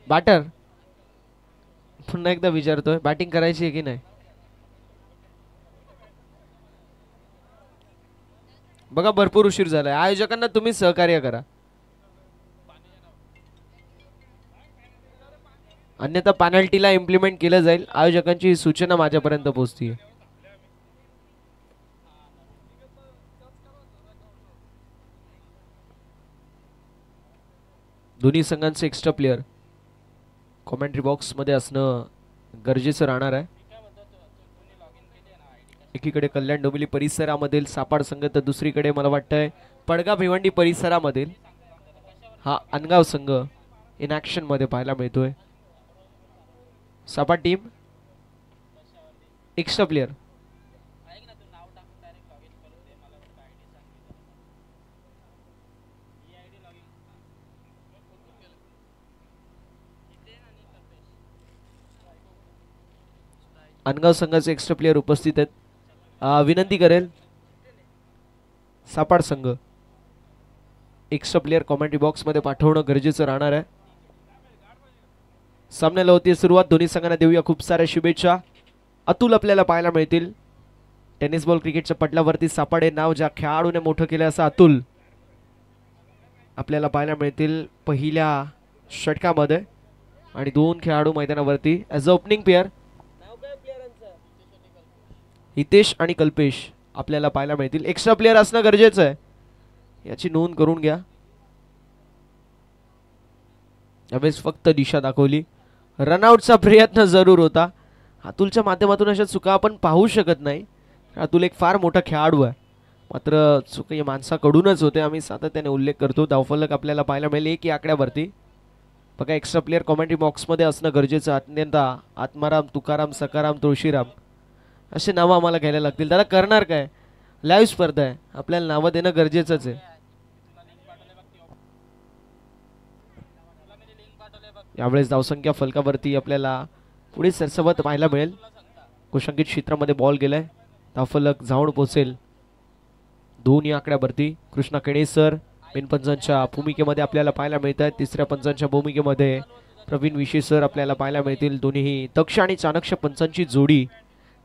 Batter पुन्हा एकदा विचारतोय, बॅटिंग करायची आहे की नाही? बघा भरपूर उशीर झालाय, आयोजकांना तुम्ही सहकार्य करा, अन्यथा पेनल्टीला इम्प्लिमेंट केलं जाईल. आयोजकांची सूचना माझ्यापर्यंत पोहोचतीये. दोन्ही संघांचे एक्स्ट्रा प्लेयर कॉमेंट्री बॉक्स मध्ये असणं गरजेचं राहणार आहे. एकीकडे कल्याण डोंबिवली परिसरामधील सापाड संघ, तर दुसरीकडे मला वाटतंय पडगा भिवंडी परिसरामधील हा अनगाव संघ इन ऍक्शन मध्ये पाहायला मिळतोय. सापाड टीम एक्स्ट्रा प्लेयर. अनगाव संघाचे एक्स्ट्रा प्लेयर उपस्थित आहेत. विनंती करेल सापाड संघ एक्स्ट्रा प्लेयर कॉमेंट्री बॉक्स मध्ये पाठवणं गरजेचं राहणार आहे. सामन्याला होती सुरुवात. दोन्ही संघांना देऊया खूप साऱ्या शुभेच्छा. अतुल आपल्याला पाहायला मिळतील. टेनिस बॉल क्रिकेटच्या पटलावरती सापाड हे नाव ज्या खेळाडूने मोठं केलं असं अतुल आपल्याला पाहायला मिळतील पहिल्या षटकामध्ये. आणि दोन खेळाडू मैदानावरती as a opening pair Hitesh आणि कल्पेश आपल्याला पाहायला मिळतील. एक्स्ट्रा प्लेयर असणं गरजेचं आहे, याची नोंद करून घ्या. यावेळेस फक्त दिशा दाखवली. रनआउटचा प्रयत्न जरूर होता. अतुलच्या माध्यमातून अशा चुका आपण पाहू शकत नाही. अतुल एक फार मोठा खेळाडू आहे, मात्र चुका या माणसाकडूनच होते. आम्ही सातत्याने उल्लेख करतो. धावफलक आपल्याला पाहायला मिळेल 1 या आकड्यावरती. बघा एक्स्ट्रा प्लेयर कॉमेंट्री बॉक्समध्ये असणं गरजेचं. अत्यंता आत्माराम, तुकाराम, सकाराम, तुळशीराम असे नावं आम्हाला घ्यायला लागतील. दादा करणार काय, लाईव्ह स्पर्धा आहे, आपल्याला नावं देणं गरजेचंच आहे. यावेळेस धावसंख्या फलकावरती आपल्याला पुढे सरसवत पाहायला मिळेल. कुशंकित क्षेत्रामध्ये बॉल गेलाय. धावफलक जाऊन पोहोचेल 2 या आकड्यावरती. कृष्णा केणेसर बिनपंचांच्या भूमिकेमध्ये आपल्याला पाहायला मिळत आहेत. तिसऱ्या पंचांच्या भूमिकेमध्ये प्रवीण विशेसर आपल्याला पाहायला मिळतील. दोन्ही दक्ष आणि चाणक्य पंचांची जोडी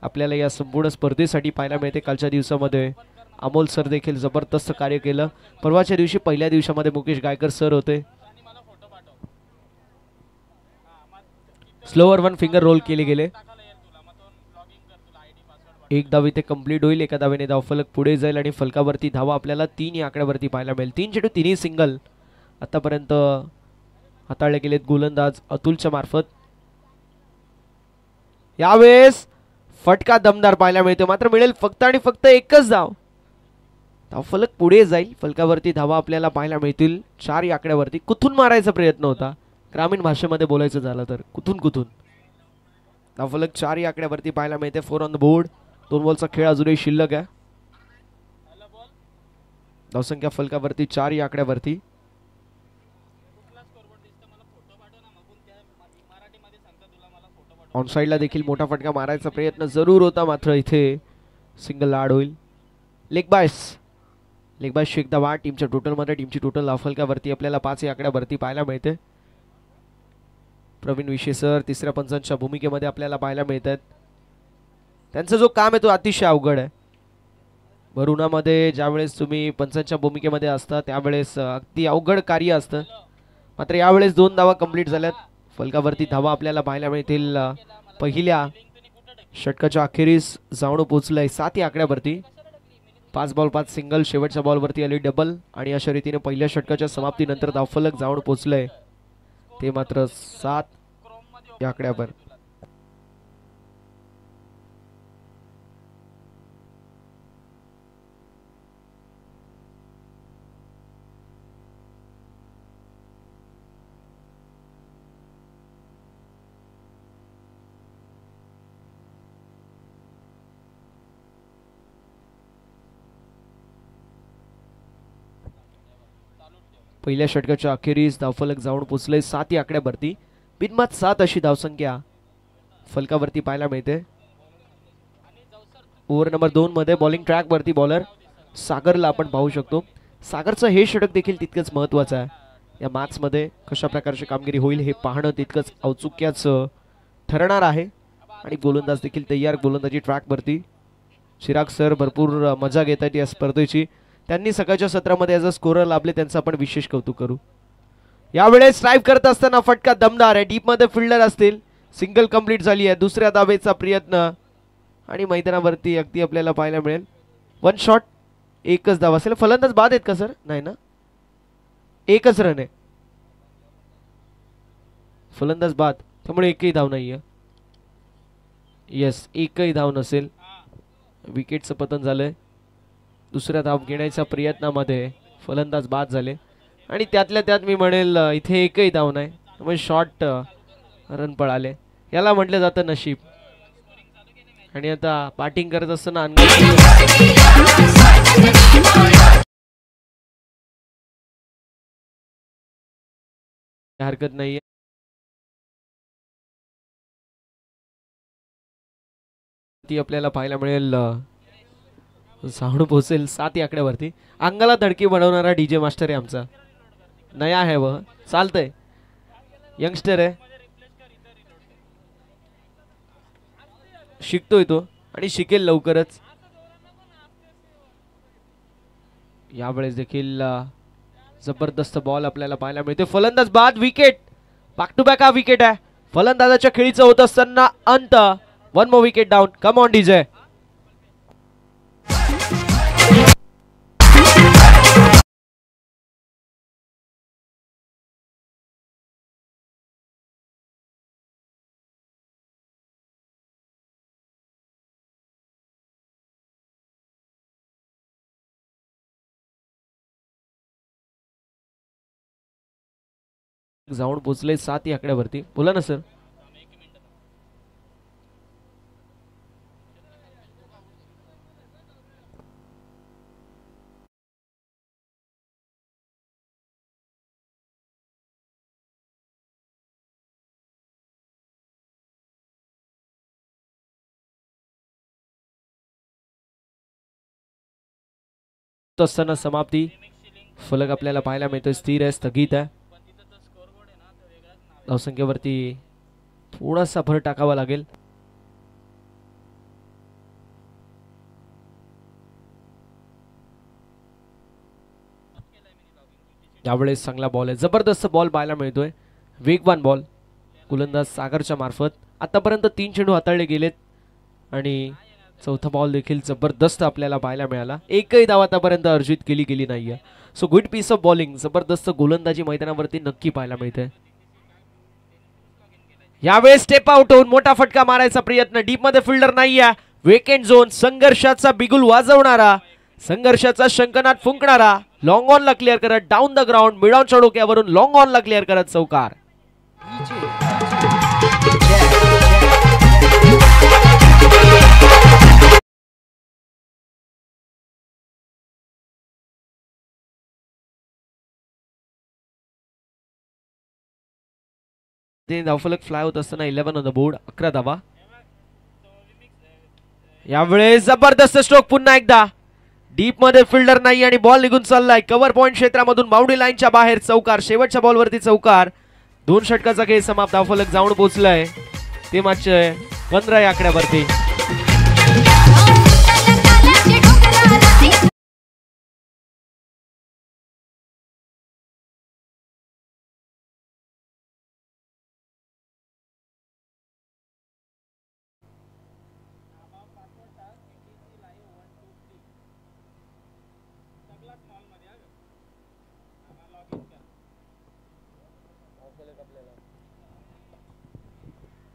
आपल्याला या संपूर्ण स्पर्धेसाठी पाहायला मिळते. कालच्या दिवसामध्ये अमोल सर देखील जबरदस्त कार्य केलं. परवाच्या दिवशी पहिल्या दिवसामध्ये मुकेश गायकर सर होते. स्लोवर 1 फिंगर रोल केले गेले. एक धाव इथे कंप्लीट होईल. एका धावेने धावफलक पुढे जाईल आणि फलकावरती धावा आपल्याला 3 या आकड्यावरती पाहायला मिळेल. 3 चेंडू 3 सिंगल आतापर्यंत हाताळले गेलेत गोलंदाज अतुलच्या मार्फत. यावेळेस फटका दमदार पाहायला मिळतो, मात्र मिळेल फक्त आणि फक्त एकच धाव. धावफलक पुढे जाईल. फलकावरती धावा आपल्याला पाहायला मिळतील 4 या आकड्यावरती. कुठून मारायचा प्रयत्न होता, ग्रामीण भाषेमध्ये बोलायचं झालं तर कुठून. धावफलक 4 या आकड्यावरती पाहायला मिळते. 4 ऑन द बोर्ड. 2 बॉलचा खेळ अजूनही शिल्लक आहे. धावसंख्या फलकावरती 4 या आकड्यावरती. ऑन साइडला देखील मोठा फटका मारायचा प्रयत्न जरूर होता, मात्र इथे सिंगल आड होईल. लेग बायस एकदा वा टीमच्या टोटलमध्ये. टीमची टोटल धावफलकावरती आपल्याला 5 या आकड्यावरती पाहायला मिळते. प्रवीण विशेसर तिसऱ्या पंचांच्या भूमिकेमध्ये आपल्याला पाहायला मिळत आहेत. त्यांचा जो काम आहे तो अतिशय अवघड आहे. भर उन्हामध्ये ज्यावेळेस तुम्ही पंचांच्या भूमिकेमध्ये असता त्यावेळेस अगदी अवघड कार्य असतं, मात्र यावेळेस 2 धावा कंप्लीट झाल्यात. फलकावरती धावा आपल्याला पाहायला मिळतील. पहिल्या षटकाच्या अखेरीस जाऊन पोहोचलंय 7 या आकड्यावरती. 5 बॉल 5 सिंगल. शेवटच्या बॉलवरती आली डबल आणि अशा रीतीने पहिल्या षटकाच्या समाप्तीनंतर धावफलक जाऊन पोहोचलंय ते मात्र 7 या आकड्यावर. पहिल्या षटकाच्या अखेरीस धावफलक जाऊन पोहोचले 7 या आकड्यावरती. बिनबाद 7 अशी धावसंख्या फलकावरती पाहायला मिळते. ओव्हर नंबर 2 मध्ये बॉलिंग ट्रॅक वरती बॉलर सागरला आपण पाहू शकतो. सागरचं हे षटक देखील तितकंच महत्वाचं आहे. या मॅचमध्ये कशा प्रकारची कामगिरी होईल हे पाहणं तितकंच औत्सुक्याचं ठरणार आहे. आणि गोलंदाज देखील तयार, गोलंदाजी ट्रॅकवरती. चिराग सर भरपूर मजा घेत आहेत या स्पर्धेची. त्यांनी सकाळच्या सत्रामध्ये ॲज अ स्कोरर लाभले, त्यांचं आपण विशेष कौतुक करू. यावेळेस स्ट्राईक करत असताना फटका दमदार आहे. डीपमध्ये फिल्डर असतील. सिंगल कंप्लीट झाली आहे. दुसऱ्या धावेचा प्रयत्न आणि मैदानावरती अगदी आपल्याला पाहायला मिळेल वन शॉट. एकच धाव असेल. फलंदाज बाद आहेत का सर? नाही ना, एकच रन आहे. फलंदाज बाद, त्यामुळे एकही धाव नाहीये. येस, एकही धाव नसेल. विकेटचं पतन झालंय. दुसऱ्या धाव घेण्याच्या प्रयत्नामध्ये फलंदाज बाद झाले आणि त्यातल्या त्यात मी म्हणेल इथे एकही धाव नाही, त्यामुळे शॉर्ट रन पळाले. याला म्हटलं जातं नशीब. आणि आता बॅटिंग करत असताना हरकत नाहीये. ती आपल्याला पाहायला मिळेल. सावण पोहोचेल 7 या आकड्यावरती. अंगाला धडकी बनवणारा डीजे मास्टर आहे आमचा. नया आहे वह, चालतंय. यंगस्टर आहे, शिकतोय तो आणि शिकेल लवकरच. यावेळेस देखील जबरदस्त बॉल आपल्याला पाहायला मिळते. फलंदाज बाद, विकेट. बॅक टू बॅक हा विकेट आहे. फलंदाजाच्या खेळीचं होत असताना अंत. One more wicket down. Come on DJ. जाऊन पोचले 7 या आकड्यावरती. बोला ना सर. असताना समाप्ती. फलक आपल्याला पाहायला मिळतोय स्थिर आहे, स्थगित आहे. धावसंख्येवरती थोडासा भर टाकावा लागेल. यावेळेस चांगला बॉल आहे, जबरदस्त बॉल पाहायला मिळतोय. वेगवान बॉल गोलंदाज सागरच्या मार्फत. आतापर्यंत 3 चेंडू हाताळले गेलेत आणि चौथा बॉल देखील जबरदस्त आपल्याला पाहायला मिळाला. एकही धाव आतापर्यंत अर्जित केली गेली नाहीये. So good piece of bowling. जबरदस्त गोलंदाजी मैदानावरती नक्की पाहायला मिळते. यावेळेस स्टेप आउट होऊन मोठा फटका मारायचा प्रयत्न. डीप मध्ये फिल्डर नाहीये. Vacant zone. संघर्षाचा बिगुल वाजवणारा, संघर्षाचा शंखनाद फुंकणारा. लॉंग ऑन ला क्लिअर करत down the ground. Mid on चढोक्यावरून लॉंग ऑन ला क्लिअर करत चौकार. धावफलक फ्लाय होत असताना 11 ऑन द बोर्ड. 11 धावा. यावेळेस जबरदस्त स्ट्रोक पुन्हा एकदा. डीप मध्ये फिल्डर नाही आणि बॉल निघून चाललाय कव्हर पॉइंट क्षेत्रामधून बाउंड्री लाईनच्या बाहेर. चौकार. शेवटच्या बॉलवरती चौकार. 2 षटकाचा खेळ समाप्त. धावफलक जाऊन पोहोचलाय ते मॅच 15 या आकड्यावरती.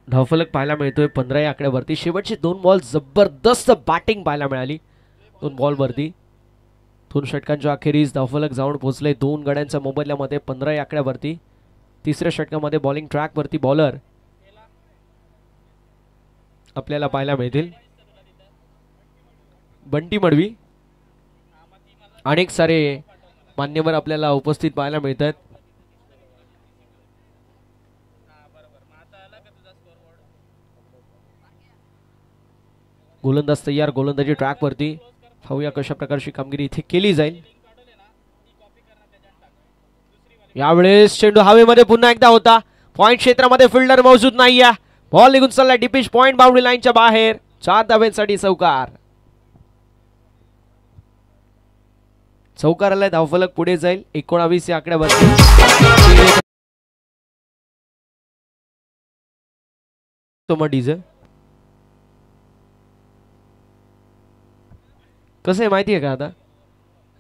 धावफलक पाहायला मिळतोय 15 या आकड्यावरती. शेवटचे 2 बॉल जबरदस्त बॅटिंग पाहायला मिळाली 2 बॉलवरती. 2 षटकांच्या अखेरीस धावफलक जाऊन पोहोचले 2 गड्यांच्या मोबदल्यामध्ये 15 या आकड्यावरती. तिसऱ्या षटकामध्ये बॉलिंग ट्रॅकवरती बॉलर आपल्याला पाहायला मिळतील. बंटी मडवी. अनेक सारे मान्यवर आपल्याला उपस्थित पाहायला मिळतात. गोलंदाज तयार. गोलंदाजी ट्रॅकवरती. पाहूया कशा प्रकारची कामगिरी इथे केली जाईल. यावेळेस चेंडू हवेमध्ये पुन्हा एकदा होता. पॉइंट क्षेत्रामध्ये फिल्डर मौजूद नाहीये. बॉल निघून चालला डिपिश पॉइंट बाउंड्री लाईनच्या बाहेर. 4 धावांसाठी चौकार. चौकाराला धावफलक पुढे जाईल. 19 या आकड्यावर डीजे कसं आहे माहिती आहे का? आता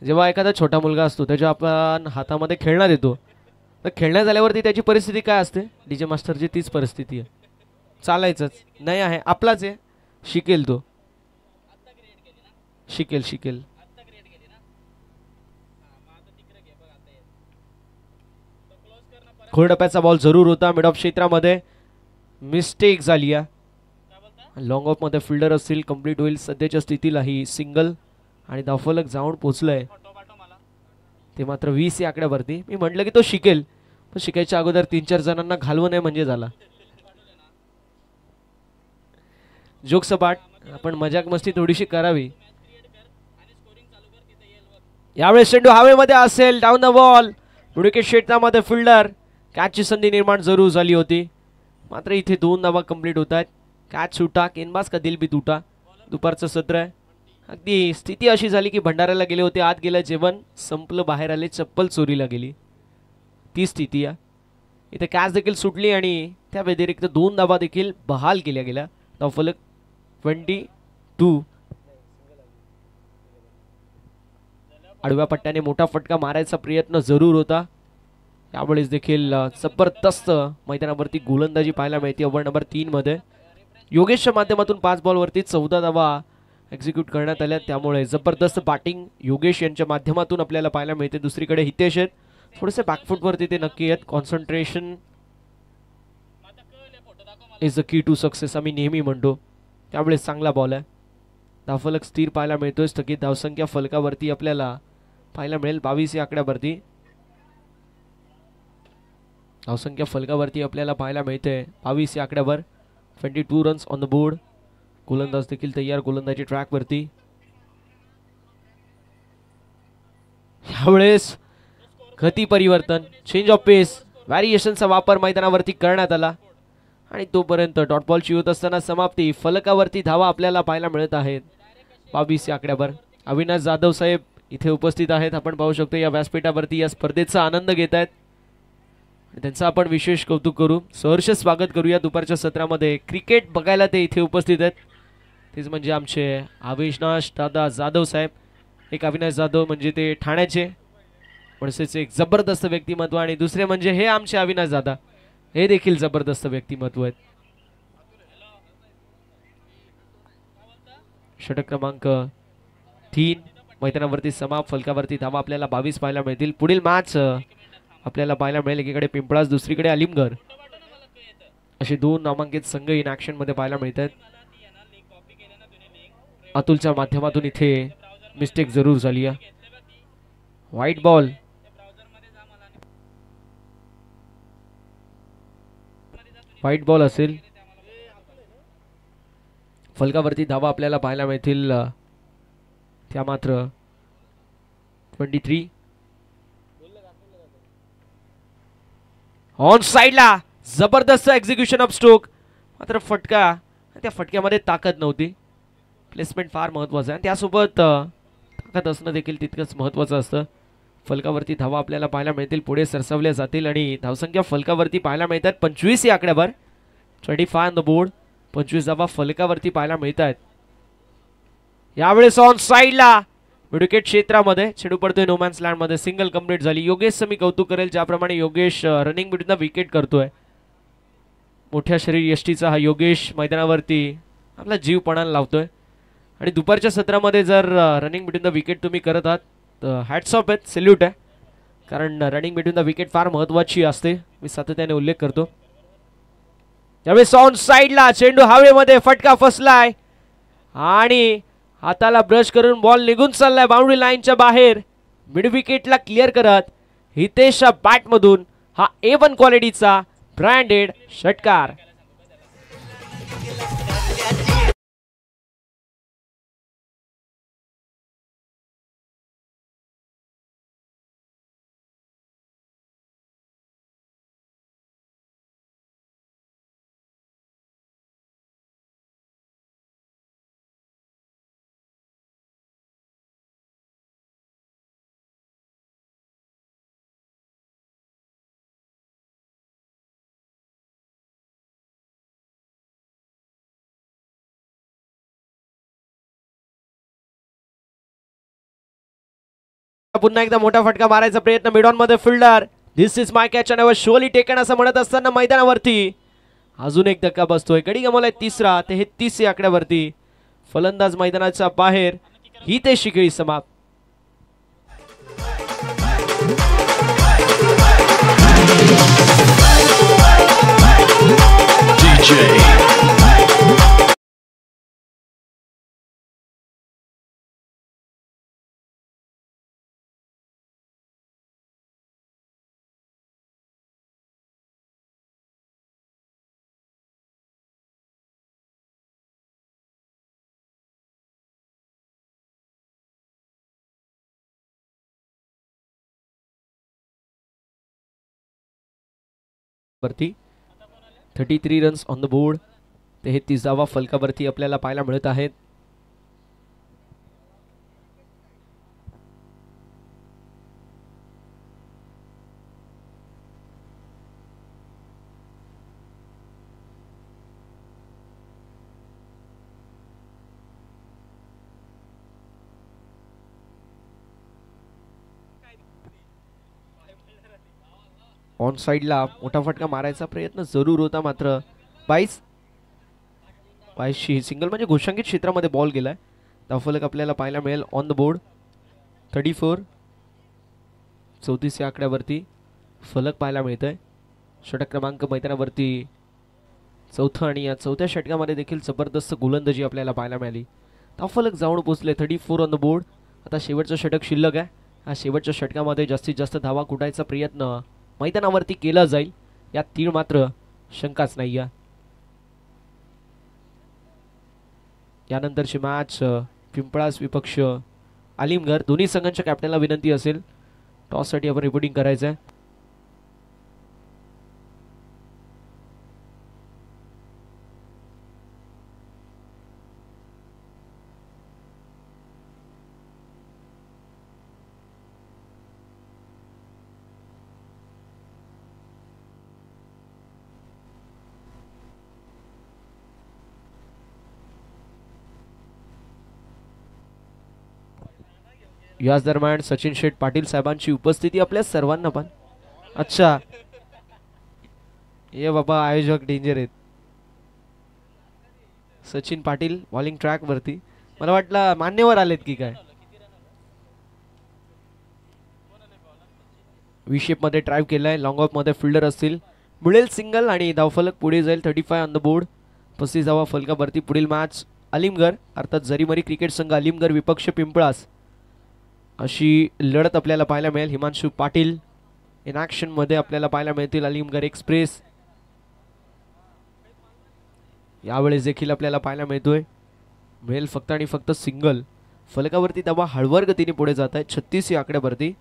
जेव्हा एखादा छोटा मुलगा असतो त्याच्या आपण हातामध्ये खेळणं देतो तर खेळण्यात झाल्यावरती त्याची परिस्थिती काय असते? डीजे मास्टरची तीच परिस्थिती आहे. चालायचंच नाही आहे, आपलाच आहे. शिकेल तो, शिकेल शिकेल. खोडप्याचा बॉल जरूर होता. मिड ऑफ क्षेत्रामध्ये मिस्टेक झाली आहे. लॉंग ऑफ मध्ये फिल्डर असतील. कंप्लीट होईल. सध्याच्या स्थितीला ही सिंगल आणि धावफलक जाऊन पोहोचलंय. ते मात्र 20 या आकड्यावरती. मी म्हटलं की तो शिकेल, पण शिकायच्या अगोदर 3-4 जणांना घालवू नये म्हणजे झाला. जोक सपाट, आपण मजाक मस्ती थोडीशी करावी. यावेळेस चेंडू हवेमध्ये असेल. Down the ball. विकेट क्षेत्रामध्ये फिल्डर. कॅचची संधी निर्माण जरूर झाली होती, मात्र इथे 2 धावा कंप्लीट होत आहेत. कॅच सुटा. केनबाज का दिल भी तुटा. दुपारचं सत्र आहे. अगदी स्थिती अशी झाली की भंडाऱ्याला गेले होते, आत गेलं जेवण, संपलं, बाहेर आले, चप्पल चोरीला गेली. ती स्थिती आहे. इथे कॅच देखील सुटली आणि त्या व्यतिरिक्त 2 धावा देखील बहाल केल्या गेल्या. धावफलक 22. आडव्या पट्ट्याने मोठा फटका मारायचा प्रयत्न जरूर होता. यावेळेस देखील जबरदस्त मैदानावरती गोलंदाजी पाहायला मिळते. ओव्हर नंबर 3 मध्ये योगेशच्या माध्यमातून 5 बॉलवरती 14 धावा एक्झिक्यूट करण्यात आल्या. त्यामुळे जबरदस्त बॅटिंग योगेश यांच्या माध्यमातून आपल्याला पाहायला मिळते. दुसरीकडे हितेश आहेत, थोडेसे बॅकफुटवरती ते नक्की आहेत. Concentration is the key to success आम्ही नेहमी म्हणतो. त्यावेळेस चांगला बॉल आहे. धावफलक स्थिर पाहायला मिळतोय. स्थगित धावसंख्या फलकावरती आपल्याला पाहायला मिळेल 22 या आकड्यावरती. धावसंख्या फलकावरती आपल्याला पाहायला मिळते 22 या आकड्यावर. 22 रन्स ऑन द बोर्ड. गोलंदाज देखील तयार गोलंदाजी ट्रॅक वरती. यावेळेस गती परिवर्तन, चेंज ऑफ पेस, व्हॅरिएशनचा वापर मैदानावरती करण्यात आला आणि तोपर्यंत डॉट बॉलची होत असताना समाप्ती. फलकावरती धावा आपल्याला पाहायला मिळत आहेत 22 या आकड्यावर. अविनाश जाधव साहेब इथे उपस्थित आहेत. आपण पाहू शकतो या व्यासपीठावरती या स्पर्धेचा आनंद घेत आहेत. त्यांचं आपण विशेष कौतुक करू, सहर्ष स्वागत करूया दुपारच्या सत्रामध्ये. क्रिकेट बघायला ते इथे उपस्थित आहेत. तेच म्हणजे आमचे अविनाश दादा जाधव साहेब. एक अविनाश जाधव म्हणजे ते ठाण्याचे म्हणजेच एक जबरदस्त व्यक्तिमत्व, आणि दुसरे म्हणजे हे आमचे अविनाश दादा, हे देखील जबरदस्त व्यक्तिमत्व आहेत. षटक क्रमांक 3 मैदानावरती समाप्त. फलकावरती धावा आपल्याला 22 पाहायला मिळतील. पुढील मॅच आपल्याला पाहायला मिळेल एकीकडे पिंपळास, दुसरीकडे अलिमगड, असे 2 नामांकित संघ इन ऍक्शन मध्ये पाहायला मिळतात. अतुलच्या माध्यमातून इथे मिस्टेक जरूर झाली आहे. White ball. व्हाईट बॉल असेल. फलकावरती धावा आपल्याला पाहायला मिळतील त्या मात्र 23. ऑन साइडला जबरदस्त एक्झिक्युशन ऑफ स्ट्रोक, मात्र फटका, त्या फटक्यामध्ये ताकद नव्हती. प्लेसमेंट फार महत्वाचं आहे, त्यासोबत ताकद असणं देखील तितकंच महत्वाचं असतं. फलकावरती धावा आपल्याला पाहायला मिळतील, पुढे सरसावल्या जातील आणि धावसंख्या फलकावरती पाहायला मिळतात 25 या आकड्यावर. 25 ऑन द बोर्ड. 25 धावा फलकावरती पाहायला मिळतात. यावेळेस ऑन साइडला विकेट क्षेत्रामध्ये चेंडू पडतोय नोमॅन्स लँड मध्ये. सिंगल कंप्लीट झाली. योगेशचं मी कौतुक करेल, ज्याप्रमाणे Yogesh running between the wicket करतोय. मोठ्या शरीर यष्टीचा हा योगेश मैदानावरती आपला जीव पणाला लावतोय. आणि दुपारच्या सत्रामध्ये जर रनिंग बिटवीन द विकेट तुम्ही करत आहात तर हॅट्स ऑफ आहेत, सॅल्यूट आहे. कारण रनिंग बिटवीन द विकेट फार महत्वाची असते, मी सातत्याने उल्लेख करतो. त्यावेळेस ऑन साइडला चेंडू हवेमध्ये, फटका फसलाय आणि हाताला ब्रश करून बॉल निघून चाललाय बाउंड्री लाईनच्या बाहेर. मिड विकेटला क्लिअर करत हितेशच्या बॅटमधून हा A1 क्वालिटीचा ब्रँडेड षटकार. पुन्हा एकदा मोठा फटका मारायचा प्रयत्न मिड ऑन मध्ये fielder this is my catch and शोली टेकन असं म्हणत असताना मैदानावरती अजून एक धक्का बसतोय. गडी गमावलाय तिसरा. 33 या आकड्यावरती फलंदाज मैदानाच्या बाहेर. ही ते शिकेळी समाप्त. वरती 33 रन्स ऑन द बोर्ड. 33वा फलकावरती आपल्याला पाहायला मिळत आहेत. ऑन साइडला मोठा फटका मारायचा प्रयत्न जरूर होता मात्र 22ची सिंगल म्हणजे घोषांकित क्षेत्रामध्ये बॉल गेलाय. धावफलक आपल्याला पाहायला मिळेल ऑन द बोर्ड 34. 34 या आकड्यावरती फलक पाहायला मिळतोय. षटक क्रमांक मैदानावरती चौथा आणि या चौथ्या षटकामध्ये देखील जबरदस्त गोलंदाजी आपल्याला पाहायला मिळाली. धावफलक जाऊन पोहोचले 34 ऑन द बोर्ड. आता शेवटचं षटक शिल्लक आहे. हा शेवटच्या षटकामध्ये जास्तीत जास्त धावा कुटायचा प्रयत्न मैदानावरती केला जाईल यात तीळ मात्र शंकाच नाही. यानंतरची मॅच पिंपळास विपक्ष आलिमगड. दोन्ही संघांच्या कॅप्टनला विनंती असेल टॉससाठी आपण रिपोर्टिंग करायचं आहे. याच दरम्यान सचिन शेठ पाटील साहेबांची उपस्थिती आपल्या सर्वांना पण. अच्छा ये बाबा आयोजक डेंजर आहेत. सचिन पाटील बॉलिंग ट्रॅक वरती. मला वाटलं मान्यवर आलेत की काय. व्ही शेप मध्ये ड्राइव्ह केलाय. लॉंग ऑफ मध्ये फिल्डर असतील. मिळेल सिंगल आणि धावफलक पुढे जाईल 35 ऑन द बोर्ड. 35वा फलकावरती पुढील मॅच आलिमगड अर्थात जरीमरी क्रिकेट संघ आलिमगड विपक्ष पिंपळास अशी लढत आपल्याला पाहायला मिळेल. हिमांशु पाटील इन ॲक्शन मध्ये आपल्याला पाहायला मिळतील. आलिमगड एक्सप्रेस यावेळेस देखील आपल्याला पाहायला मिळतोय. मिळेल फक्त आणि फक्त सिंगल. फलकावरती धावा हळवर गतीने पुढे जात आहे 36 या आकड्यावरती.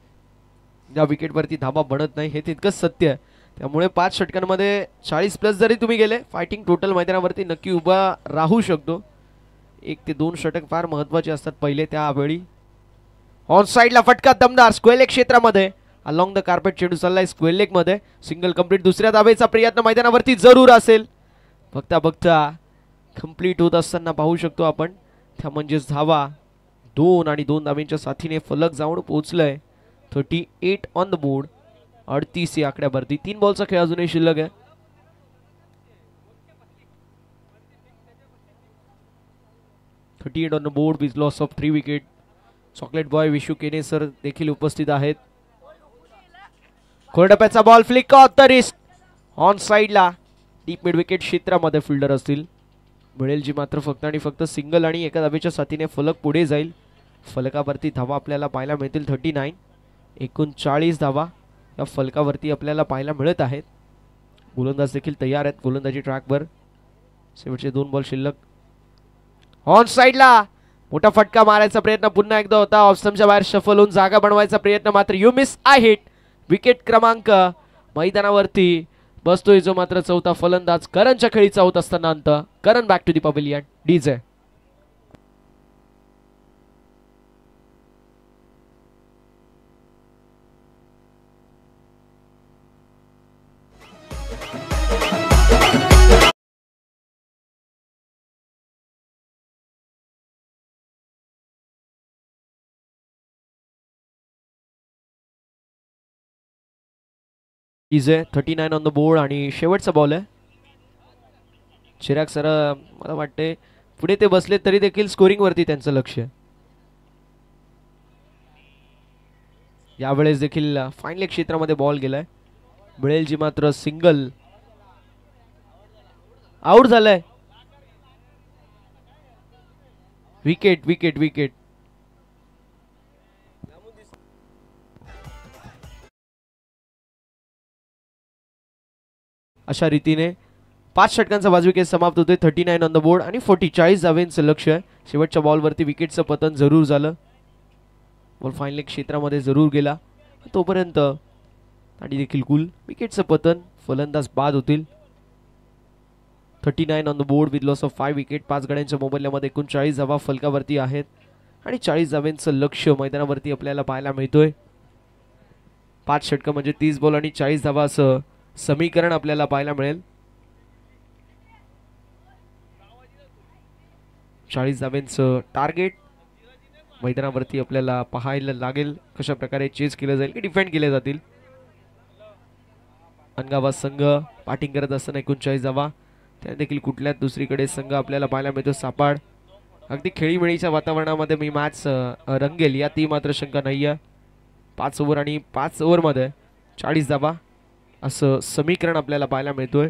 या विकेटवरती धावा बनत नाही हे तितकंच सत्य आहे. त्यामुळे 5 षटकांमध्ये 40+ जरी तुम्ही गेले फायटिंग टोटल मैदानावरती नक्की उभा राहू शकतो. 1 ते 2 षटक फार महत्त्वाचे असतात पहिले त्यावेळी. ऑन साइडला फटका दमदार स्क्वेअर लेग क्षेत्रामध्ये अलॉंग द कार्पेट चेंडू चाललाय स्क्वेअर लेग मध्ये. Single complete. दुसऱ्या धावेचा प्रयत्न मैदानावरती जरूर असेल. बघता बघता कंप्लीट होत असताना पाहू शकतो आपण. त्या म्हणजेच धावा 2 आणि 2 धावेंच्या साथीने फलक जाऊन पोहोचलंय 38 ऑन द बोर्ड. 38 या आकड्यावरती. 3 बॉलचा खेळ अजूनही शिल्लक आहे. On the board with loss of 3 wicket. Chocolate boy Vishu Kene sir देखील उपस्थित आहेत. खोलडप्याचा ball flick off the wrist on साइडला डीप मिड विकेट क्षेत्रामध्ये फिल्डर असतील. मिळेल जी मात्र फक्त आणि फक्त सिंगल आणि एका धावेच्या साथीने फलक पुढे जाईल. फलकावरती धावा आपल्याला पाहायला मिळतील 39. 39 धावा या फलकावरती आपल्याला पाहायला मिळत आहेत. गोलंदाज देखील तयार आहेत गोलंदाजी ट्रॅकवर. शेवटचे 2 बॉल शिल्लक. ऑन साइडला मोठा फटका मारायचा प्रयत्न पुन्हा एकदा होता. ऑफस्टंपच्या बाहेर शफल होऊन जागा बनवायचा प्रयत्न मात्र you miss I hit. Wicket क्रमांक मैदानावरती बसतोय जो मात्र चौथा फलंदाज करणच्या खेळीचा होत असताना अंत. Karan back to the pavilion. DJ is आहे 39 ऑन द बोर्ड आणि शेवटचा बॉल आहे. चिराग सर मला वाटते पुढे ते बसले तरी देखील स्कोरिंग वरती त्यांचं लक्ष आहे. यावेळेस देखील फाईन लेग क्षेत्रामध्ये बॉल गेलाय. मिळेल जी मात्र सिंगल. आउट झालाय. Wicket wicket wicket. अशा रीतीने 5 षटकांचा वाजवी खेळ समाप्त होतोय. 39 ऑन द बोर्ड आणि 40 धावांचं लक्ष आहे. शेवटच्या बॉलवरती विकेटचं पतन जरूर झालं. बॉल फाईन लेग क्षेत्रामध्ये जरूर गेला. तोपर्यंत आणि देखील कुल. विकेटचं पतन, फलंदाज बाद होतील. 39 on the board with loss of 5 wicket. 5 गड्यांच्या मोबदल्यामध्ये 39 धावा फलकावरती आहेत आणि 40 धावांचं लक्ष मैदानावरती आपल्याला पाहायला मिळतोय. 5 षटकं म्हणजे 30 बॉल आणि 40 धावा असं समीकरण आपल्याला पाहायला मिळेल. 40 धावांचं टार्गेट मैदानावरती आपल्याला पाहायला लागेल. कशा प्रकारे चेस केलं जाईल की डिफेंड केले जातील. अनगावा संघ बॅटिंग करत असताना 39 धावा. त्या देखील कुठल्याच दुसरीकडे संघ आपल्याला पाहायला मिळतो सापाड. अगदी खेळीमेळीच्या वातावरणामध्ये मी मॅच रंगेल यातही मात्र शंका नाही आहे. 5 ओव्हर आणि 5 ओव्हरमध्ये 40 धावा असं समीकरण आपल्याला पाहायला मिळतोय.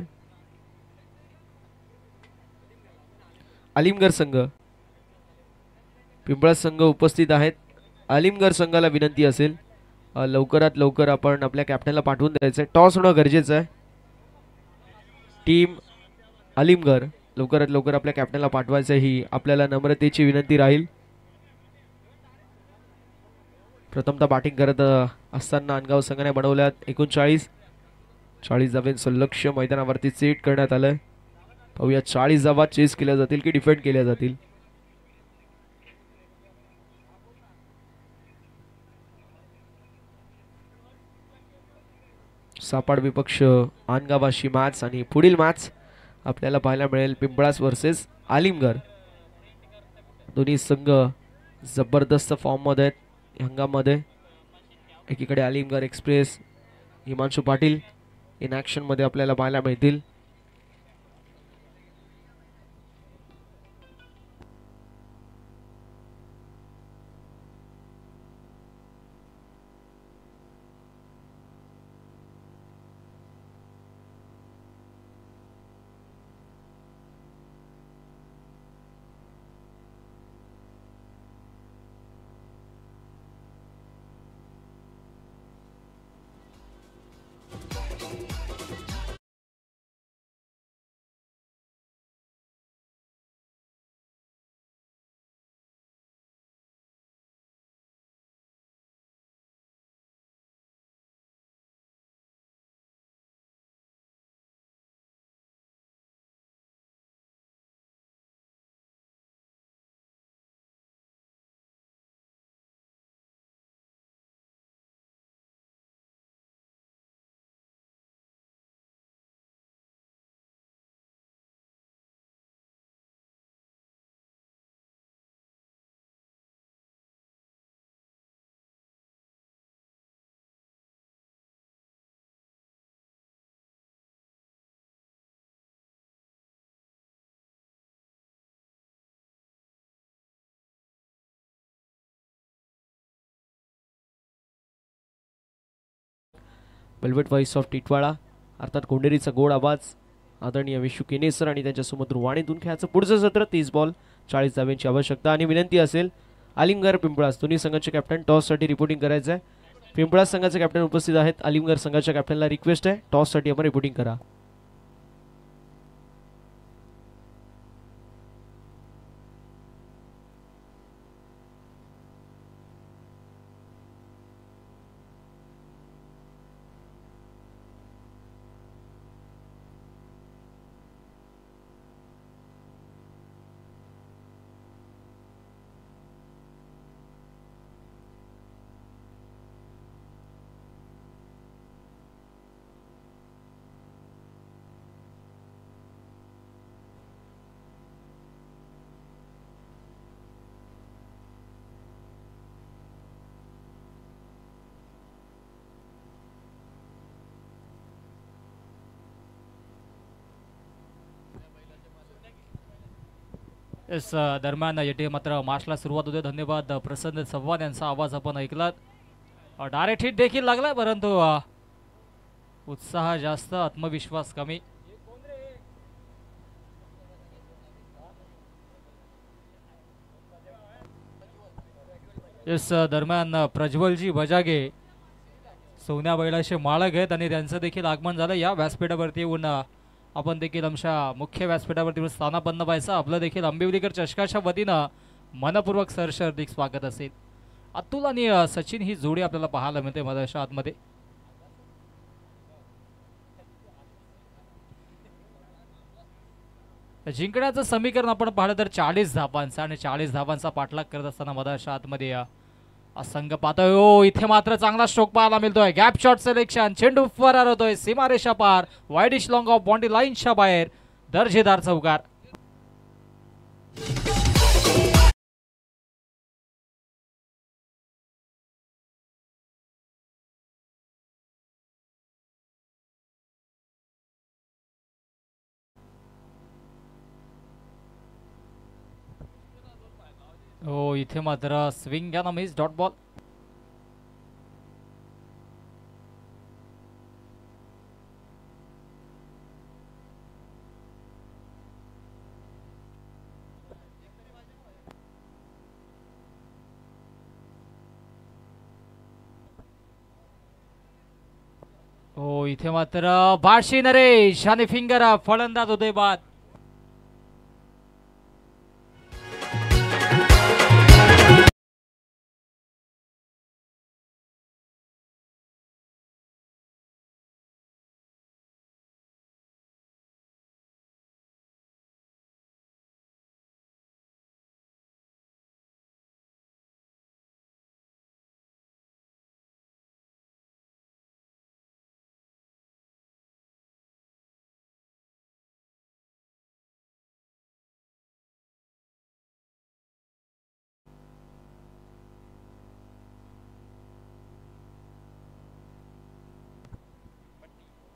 अलिमगड संघ, पिंपळा संघ उपस्थित आहेत. अलिमगड संघाला विनंती असेल लवकरात लवकर आपण आपल्या कॅप्टनला पाठवून द्यायचं आहे. टॉस होणं गरजेचं आहे. टीम अलिमगड लवकरात लवकर आपल्या कॅप्टनला पाठवायचं ही आपल्याला नम्रतेची विनंती राहील. प्रथमतः बॅटिंग करत असताना अनगाव संघाने बनवल्यात 39 धावांचं लक्ष मैदानावरती सेट करण्यात आलंय. पाहूया 40 धावा चेस केल्या जातील की डिफेंड केल्या जातील. सापाड विपक्ष आनगावाशी मॅच आणि पुढील मॅच आपल्याला पाहायला मिळेल पिंपळास वर्सेस आलिमगड. दोन्ही संघ जबरदस्त फॉर्ममध्ये आहेत हंगामध्ये. एकीकडे आलिमगड एक्सप्रेस हिमांशू पाटील इन ॲक्शनमध्ये आपल्याला पाहायला मिळतील. वेल्वेट व्हॉइस ऑफ टिटवाळा अर्थात कोंडेरीचा गोड आवाज आदरणीय विशू केनेसर आणि त्यांच्या सुमधुर वाणीतून खेळाचं पुढचं सत्र 30 बॉल 40 धावांची आवश्यकता आणि विनंती असेल आलिमगड पिंपळास दोन्ही संघाचे कॅप्टन टॉससाठी रिपोर्टिंग करायचं आहे. पिंपळास संघाचे कॅप्टन उपस्थित आहेत. आलिमगड संघाच्या कॅप्टनला रिक्वेस्ट आहे टॉससाठी आपण रिपोर्टिंग करा. इस दरम्यान येथे मात्र मार्चला सुरुवात होते. धन्यवाद प्रसन्न चव्हाण यांचा आवाज आपण ऐकलात. डायरेक्ट हिट देखील लागला परंतु उत्साह जास्त आत्मविश्वास कमी. इस दरम्यान प्रज्वलजी बजागे सोन्या बैलाचे मालक आहेत आणि त्यांचं देखील आगमन झालं. या व्यासपीठावरती येऊन आपण देखील आमच्या मुख्य व्यासपीठावरती स्थानापन्न व्हायचं. आपलं देखील आंबिवलीकर चषकाच्या वतीनं मनपूर्वक सहर्ष हार्दिक स्वागत असेल. अतुल आणि सचिन ही जोडी आपल्याला पाहायला मिळते मधाच्या आतमध्ये. जिंकण्याचं समीकरण आपण पाहिलं तर 40 धावांचा आणि 40 धावांचा पाठलाग करत असताना मधाच्या आतमध्ये संघ पाहतोय. ओ इथे मात्र चांगला स्ट्रोक पाहायला मिळतोय. गॅप शॉट सिलेक्शन, चेंडू फरार होतोय सीमारेषा पार, वाईडिश लॉंग ऑफ बाउंड्री लाईनच्या बाहेर, दर्जेदार चौकार. हो इथे मात्र स्विंग या मिस डॉट बॉल. हो इथे मात्र बार्शी नरेश आणि फिंगर फलंदाज होते बाद.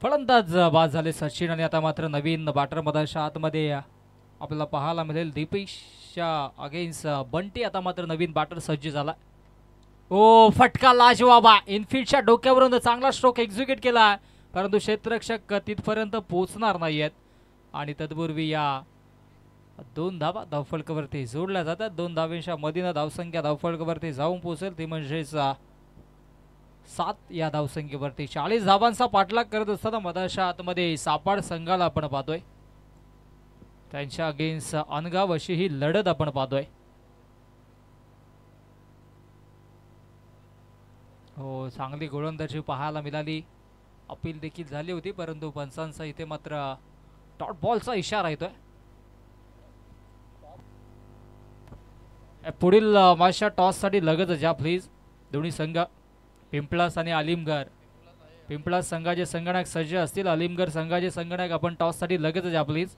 फलंदाज बाद झाले सचिन आणि आता मात्र नवीन बॅटर मधाच्या आतमध्ये आपल्याला पाहायला मिळेल दीपेशच्या अगेन्स्ट बंटी. आता मात्र नवीन बॅटर सज्ज झाला. ओ फटका लाजवाबा, इनफिल्डच्या डोक्यावरून चांगला स्ट्रोक एक्झिक्यूट केला परंतु क्षेत्ररक्षक तिथपर्यंत पोहोचणार नाहीयेत आणि तत्पूर्वी या 2 धावा धावफलकावरती जोडल्या जातात. 2 धावांच्या मधीनं धावसंख्या धावफलकावरती जाऊन पोहोचेल ती म्हणजेच 7 या धावसंख्येवरती. 40 धावांचा पाठलाग करत असताना मधाच्या आतमध्ये सापाड संघाला आपण पाहतोय. त्यांच्या अगेन्स्ट अनगाव अशी ही लढत आपण पाहतोय. हो चांगली गोलंदाजी पाहायला मिळाली. अपील देखील झाली होती परंतु पंचांचा इथे मात्र डॉट बॉलचा इशारा येतोय. पुढील मॅचच्या टॉससाठी लगत जा प्लीज दोन्ही संघ. पिंपळास आणि अलीमगड. पिंपळास संघाचे संगणक सज्ज असतील. अलीमगड संघाचे संगणक आपण टॉससाठी लगत जा प्लीज.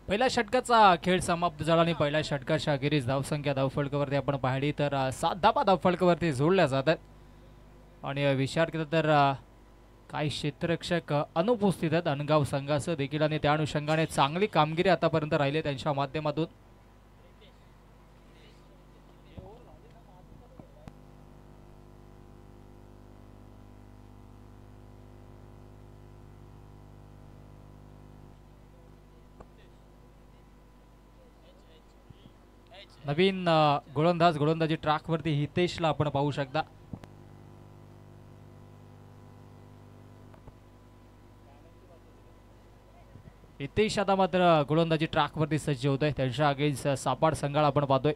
पहिल्या षटकाचा खेळ समाप्त झाला आणि पहिल्या षटकाच्या अखेरीस धावसंख्या धावफलकावरती आपण पाहिली तर 7 धावा धावफलकावरती जोडल्या जातात आणि विचार केला तर काही क्षेत्ररक्षक अनुपस्थित आहेत अनगाव संघाचं देखील आणि त्या अनुषंगाने चांगली कामगिरी आतापर्यंत राहिली त्यांच्या माध्यमातून. नवीन गोलंदाजी ट्रॅकवरती हितेशला आपण पाहू शकता. हितेश आता मात्र गोलंदाजी ट्रॅकवरती सज्ज होत आहे. त्यांच्या अगेन्स्ट सापाड संघाला आपण पाहतोय.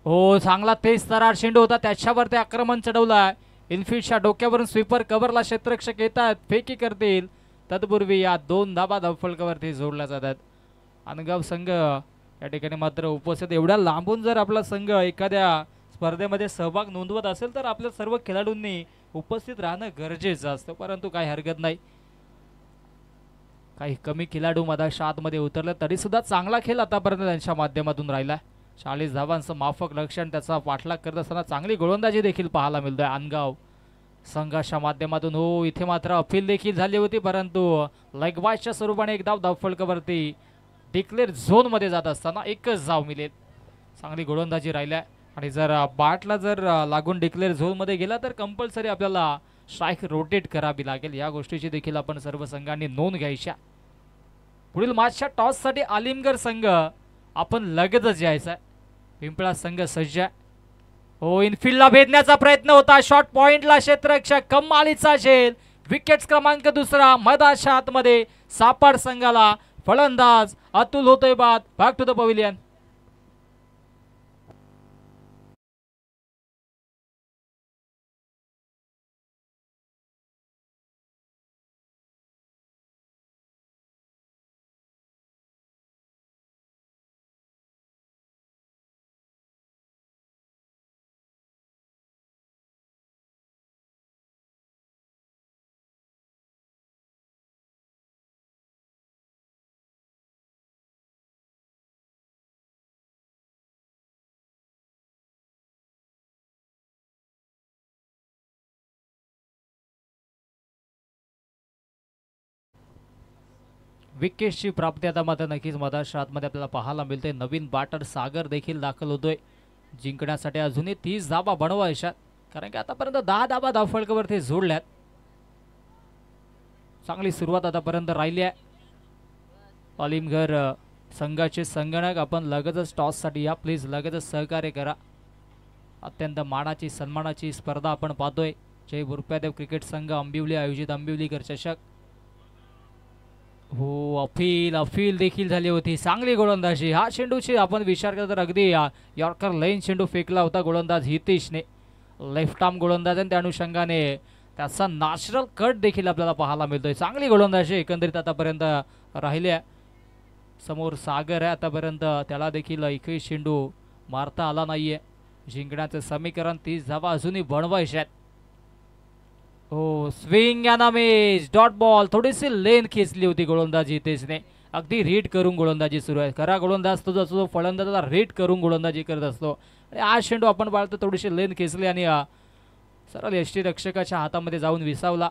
हो चांगला तेज तरार चेंडू होता त्याच्यावरती आक्रमण चढवला. इनफिल्डच्या डोक्यावरून स्वीपर कव्हरला क्षेत्ररक्षक येतात फेकी करतील. तत्पूर्वी या 2 धावा धावफलकावरती जोडल्या जातात. अनगाव संघ या ठिकाणी मात्र उपस्थित. एवढ्या लांबून जर आपला संघ एखाद्या स्पर्धेमध्ये सहभाग नोंदवत असेल तर आपल्या सर्व खेळाडूंनी उपस्थित राहणं गरजेचं असतं परंतु काही हरकत नाही. काही कमी खेळाडू मधाच्या आतमध्ये उतरले तरी सुद्धा चांगला खेळ आतापर्यंत त्यांच्या माध्यमातून राहिला. 40 धावांचं माफक रक्षण, त्याचा पाठलाग करत असताना चांगली गोलंदाजी देखील पाहायला मिळतोय आनगाव संघाच्या माध्यमातून. हो, इथे मात्र अपील देखील झाली होती, परंतु लेगबायच्या स्वरूपाने एक धाव धावफलकावरती डिक्लेअर झोनमध्ये जात असताना एकच धाव मिळेल. चांगली गोलंदाजी राहिल्या आणि जर बॅटला जर लागून डिक्लेअर झोनमध्ये गेला तर कंपल्सरी आपल्याला स्ट्राईक रोटेट करावी लागेल. या गोष्टीची देखील आपण सर्व संघांनी नोंद घ्यायच्या. पुढील मॅचच्या टॉससाठी आलिमगड संघ आपण लगेचच यायचा. पिंपळा संघ सज्ज. हो, इनफिल्डला भेदण्याचा प्रयत्न होता, शॉर्ट पॉइंटला क्षेत्ररक्षक कमालीचा झेल. विकेट्स क्रमांक दुसरा मैदानाच्या आतमध्ये सापड संघाला. फलंदाज अतुल होतोय बाद. Back to the pavilion. विकेटची प्राप्ती आता मात्र नक्कीच मधाच्या आतमध्ये आपल्याला पाहायला मिळते. नवीन बॅटर सागर देखील दाखल होतोय. जिंकण्यासाठी अजूनही 30 धावा बनवायच्या, कारण की आतापर्यंत 10 धावा धावफलकावरती जोडल्यात. चांगली सुरुवात आतापर्यंत राहिली आहे. आलिमगड संघाचे संगणक आपण लगेचच टॉससाठी या, प्लीज लगेचच सहकार्य करा. अत्यंत मानाची सन्मानाची स्पर्धा आपण पाहतोय. जय बुरप्यादेव क्रिकेट संघ अंबिवली आयोजित अंबिवलीकर चषक. हो, अपील देखील झाली होती. चांगली गोलंदाजी. हा चेंडूची आपण विचार केला तर अगदी यॉर्कर लाईन चेंडू फेकला होता गोलंदाज हितेशने. लेफ्ट आर्म गोलंदाज आणि त्या अनुषंगाने त्याचा नॅचरल कट देखील आपल्याला पाहायला मिळतोय. चांगली गोलंदाजी एकंदरीत आतापर्यंत राहिली आहे. समोर सागर आहे, आतापर्यंत त्याला देखील एकही चेंडू मारता आला नाहीये. जिंकण्याचं समीकरण 30 धावा अजूनही बनवायचे आहेत. हो, स्विंग या मिस, डॉट बॉल. थोडीशी लेन खेचली होती गोलंदाजी हितेशने. अगदी रीड करून गोलंदाजी सुरू आहे. खरा गोलंदाज तो असतो फलंदाजाला रीड करून गोलंदाजी करत असतो. आणि आज चेंडू आपण पाळतो थोडीशी लेन खेचली आणि सरळ यष्टी रक्षकाच्या हातामध्ये जाऊन विसावला.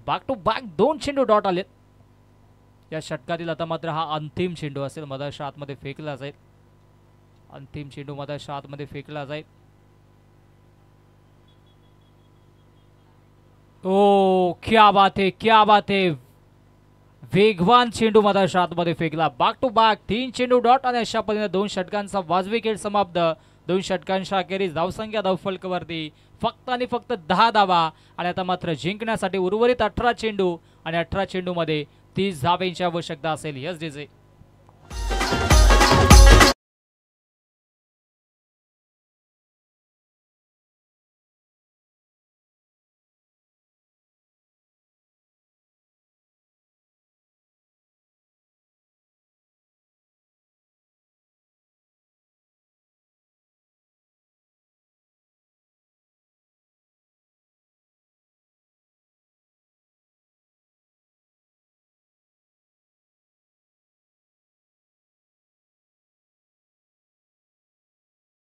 बॅक टू बॅक 2 चेंडू डॉट आलेत या षटकातील. आता मात्र हा अंतिम चेंडू असेल, मधाच्या आतमध्ये फेकला जाईल. अंतिम चेंडू मधाच्या आतमध्ये फेकला जाईल. ओ, क्या बात है, क्या बात है. वेगवान चेंडू मधाच्या आतमध्ये फेकला. बॅक टू बॅक 3 चेंडू डॉट आणि अशा पद्धतीने 2 षटकांचा वाजवी खेळ समाप्त. 2 षटकांच्या अखेरीस धावसंख्या धावफलकावरती फक्त आणि फक्त 10 धावा. आणि आता मात्र जिंकण्यासाठी उर्वरित 18 चेंडू आणि 18 चेंडूमध्ये 30 धावांची आवश्यकता असेल. Yes DJ.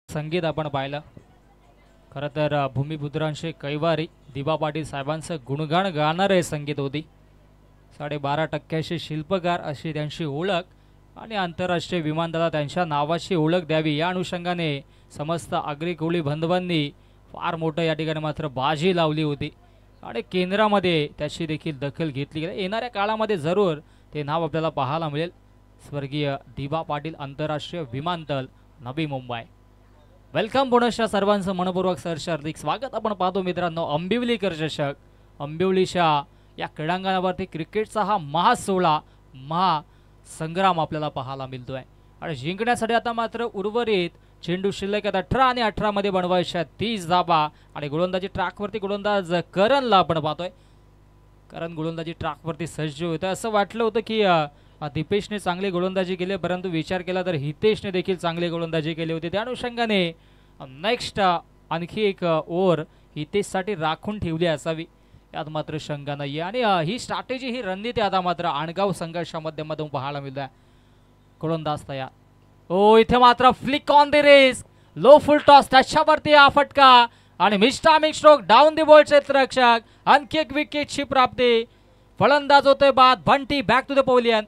संगीत आपण पाहिलं. खरं तर भूमिपुत्रांशी कैवारी दिबा पाटील साहेबांचं गुणगान गाणारे संगीत होती. 12.5% शिल्पकार अशी त्यांची ओळख आणि आंतरराष्ट्रीय विमानतळात त्यांच्या नावाची ओळख द्यावी या अनुषंगाने समस्त आगरी कोळी बांधवांनी फार मोठं या ठिकाणी मात्र बाजी लावली होती आणि केंद्रामध्ये त्याची देखील दखल घेतली गेली. येणाऱ्या काळामध्ये जरूर ते नाव आपल्याला पाहायला मिळेल. स्वर्गीय दिबा पाटील आंतरराष्ट्रीय विमानतळ, नवी मुंबई. वेलकम पुनश्च सर्वांचं मनपूर्वक सहर्ष हार्दिक स्वागत. आपण पाहतो मित्रांनो अंबिवलीकर चषक. अंबिवलीच्या या क्रीडांगणावरती क्रिकेटचा हा महासोहळा, महासंग्राम आपल्याला पाहायला मिळतोय. आणि जिंकण्यासाठी आता मात्र उर्वरित चेंडू शिल्लक आहेत 18 आणि 18 मध्ये बनवायच्या 30 धावा. आणि गोलंदाजी ट्रॅकवरती गोलंदाज करणला आपण पाहतोय. करण गोलंदाजी ट्रॅकवरती सज्ज होतं. असं वाटलं होतं की दीपेशने चांगली गोलंदाजी केली, परंतु विचार केला तर हितेशने देखील चांगली गोलंदाजी केली होती. त्या अनुषंगाने नेक्स्ट आणखी एक ओव्हर हितेशसाठी राखून ठेवली असावी. यात मात्र शंका नाहीये. आणि ही स्ट्रॅटेजी, ही रणनीती आता मात्र आणगाव संघर्षामध्ये मधून पाहायला मिळत आहे गोलंदाज तयार. ओ इथे मात्र flick on the race, low full toss, त्याच्यावरती हा फटका आणि mistimed stroke down the ball क्षेत्ररक्षक. आणखी एक विकेटची प्राप्ती. फलंदाज होतोय बाद. Bunty back to the pavilion.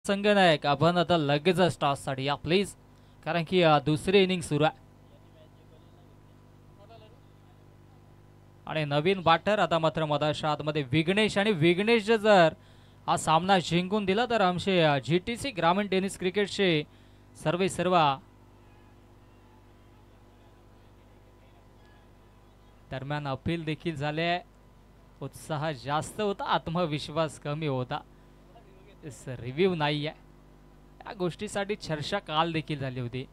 संगनायक आपण आता लगेचच टॉस साठी या प्लीज, कारण की दुसरी इनिंग सुरू आहे. आणि नवीन बॅटर आता मात्र मधाच्या आतमध्ये विघ्नेश. आणि विघ्नेश जर हा सामना जिंकून दिला तर आमचे GTC ग्रामीण टेनिस क्रिकेटचे सर्व दरम्यान अपील देखील झाले. उत्साह जास्त होता, आत्मविश्वास कमी होता, रिव्ह्यू नाही आहे. या गोष्टीसाठी चर्चा काल देखील झाली होती.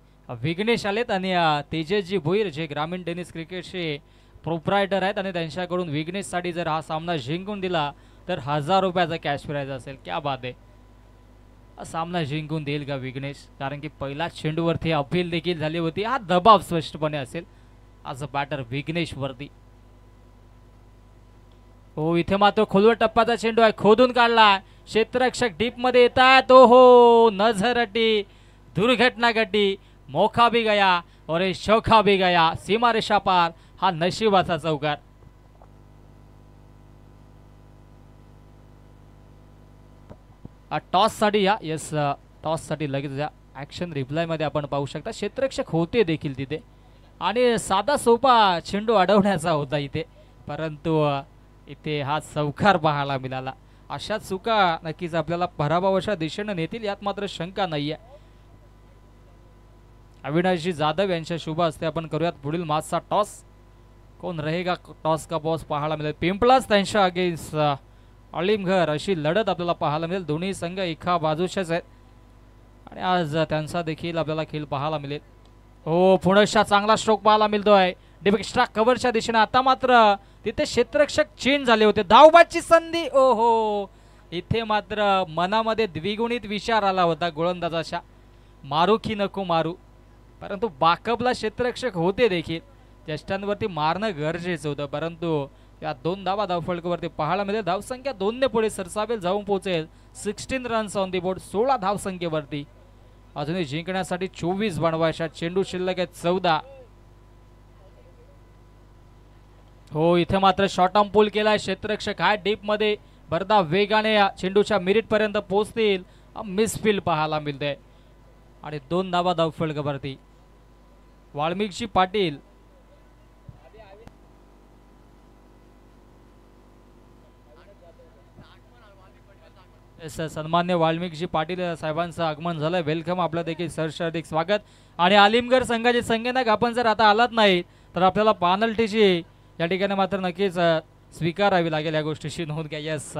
विघ्नेश आलेत आणि तेजसजी भोईर जे ग्रामीण टेनिस क्रिकेटचे प्रोप्रायटर आहेत आणि त्यांच्याकडून विघ्नेशसाठी जर हा सामना जिंकून दिला तर 1000 रुपयाचा कॅश प्राइज असेल. क्या बात आहे. हा सामना जिंकून देईल का विघ्नेश, कारण की पहिल्याच चेंडूवरती अपील देखील झाली होती. हा दबाव स्पष्टपणे असेल आज बॅटर विघ्नेश वरती. हो इथे मात्र खोलवर टप्प्याचा चेंडू आहे, खोदून काढला. क्षेत्ररक्षक डीप मध्ये येत आहेत. हो नजर हटी, दुर्घटना घटी, मौका भी गया और ये शौका भी गया. सीमा रेषा पार. हा नशिबाचा चौकार. टॉस साठी या. येस टॉस साठी लगेच या. ऍक्शन रिप्लाय मध्ये आपण पाहू शकता क्षेत्ररक्षक होते देखील तिथे आणि साधा सोपा चेंडू अडवण्याचा होता इथे, परंतु इथे हा चौकार पाहायला मिळाला. अशा चुका नक्कीच आपल्याला पराभवाच्या दिशेने नेतील, यात मात्र शंका नाहीये. अविनाशजी जाधव यांच्या शुभ हस्ते आपण करूयात पुढील मॅचचा टॉस. कोण रहेगा टॉस का बॉस पाहायला मिळेल. पिंपलास त्यांच्या अगेन्स्ट अलीमघर अशी लढत आपल्याला पाहायला मिळेल. दोन्ही संघ एका बाजूच्याच आहेत आणि आज त्यांचा देखील आपल्याला खेळ पाहायला मिळेल. हो पुनश्चा चांगला स्ट्रोक पाहायला मिळतोय एक्स्ट्रा कव्हरच्या दिशेने. आता मात्र तिथे क्षेत्ररक्षक चेंज झाले होते. धावबाची संधी. ओहो इथे मात्र मनामध्ये द्विगुणित विचार आला होता गोलंदाजाच्या, मारू की नको मारू, परंतु बाकबला क्षेत्ररक्षक होते देखील, चेष्टांवरती मारणं गरजेचं होतं. परंतु या 2 धावा धावफलकावरती पाहायला मिळेल. धावसंख्या 2 ने पुढे सरसावेल, जाऊन पोहोचेल 16 रन्स ऑन दी बोर्ड. 16 धावसंख्येवरती अजूनही जिंकण्यासाठी 24 बनवायच्या. चेंडू शिल्लक आहेत 14. हो इथे मात्र शॉर्ट आर्म पुल केलाय. क्षेत्ररक्षक हाय डीप मध्ये, बरदा वेगाने या चेंडूच्या मिरिट पर्यंत पोहोचतील. मिसफील्ड पाहायला मिळते आणि 2 धावा धावफलकावरती. वाल्मिकजी पाटील सन्मान्य वाल्मिकजी पाटील साहेबांचं आगमन झालं. वेलकम, आपलं देखील सहर्षाधिक स्वागत. आणि आलिमगड संघाचे संगणक आपण जर आता आलात नाही तर आपल्याला पेनल्टीची या ठिकाणी मात्र नक्कीच स्वीकारावी लागेल. या गोष्टीची नोंद घ्या. यस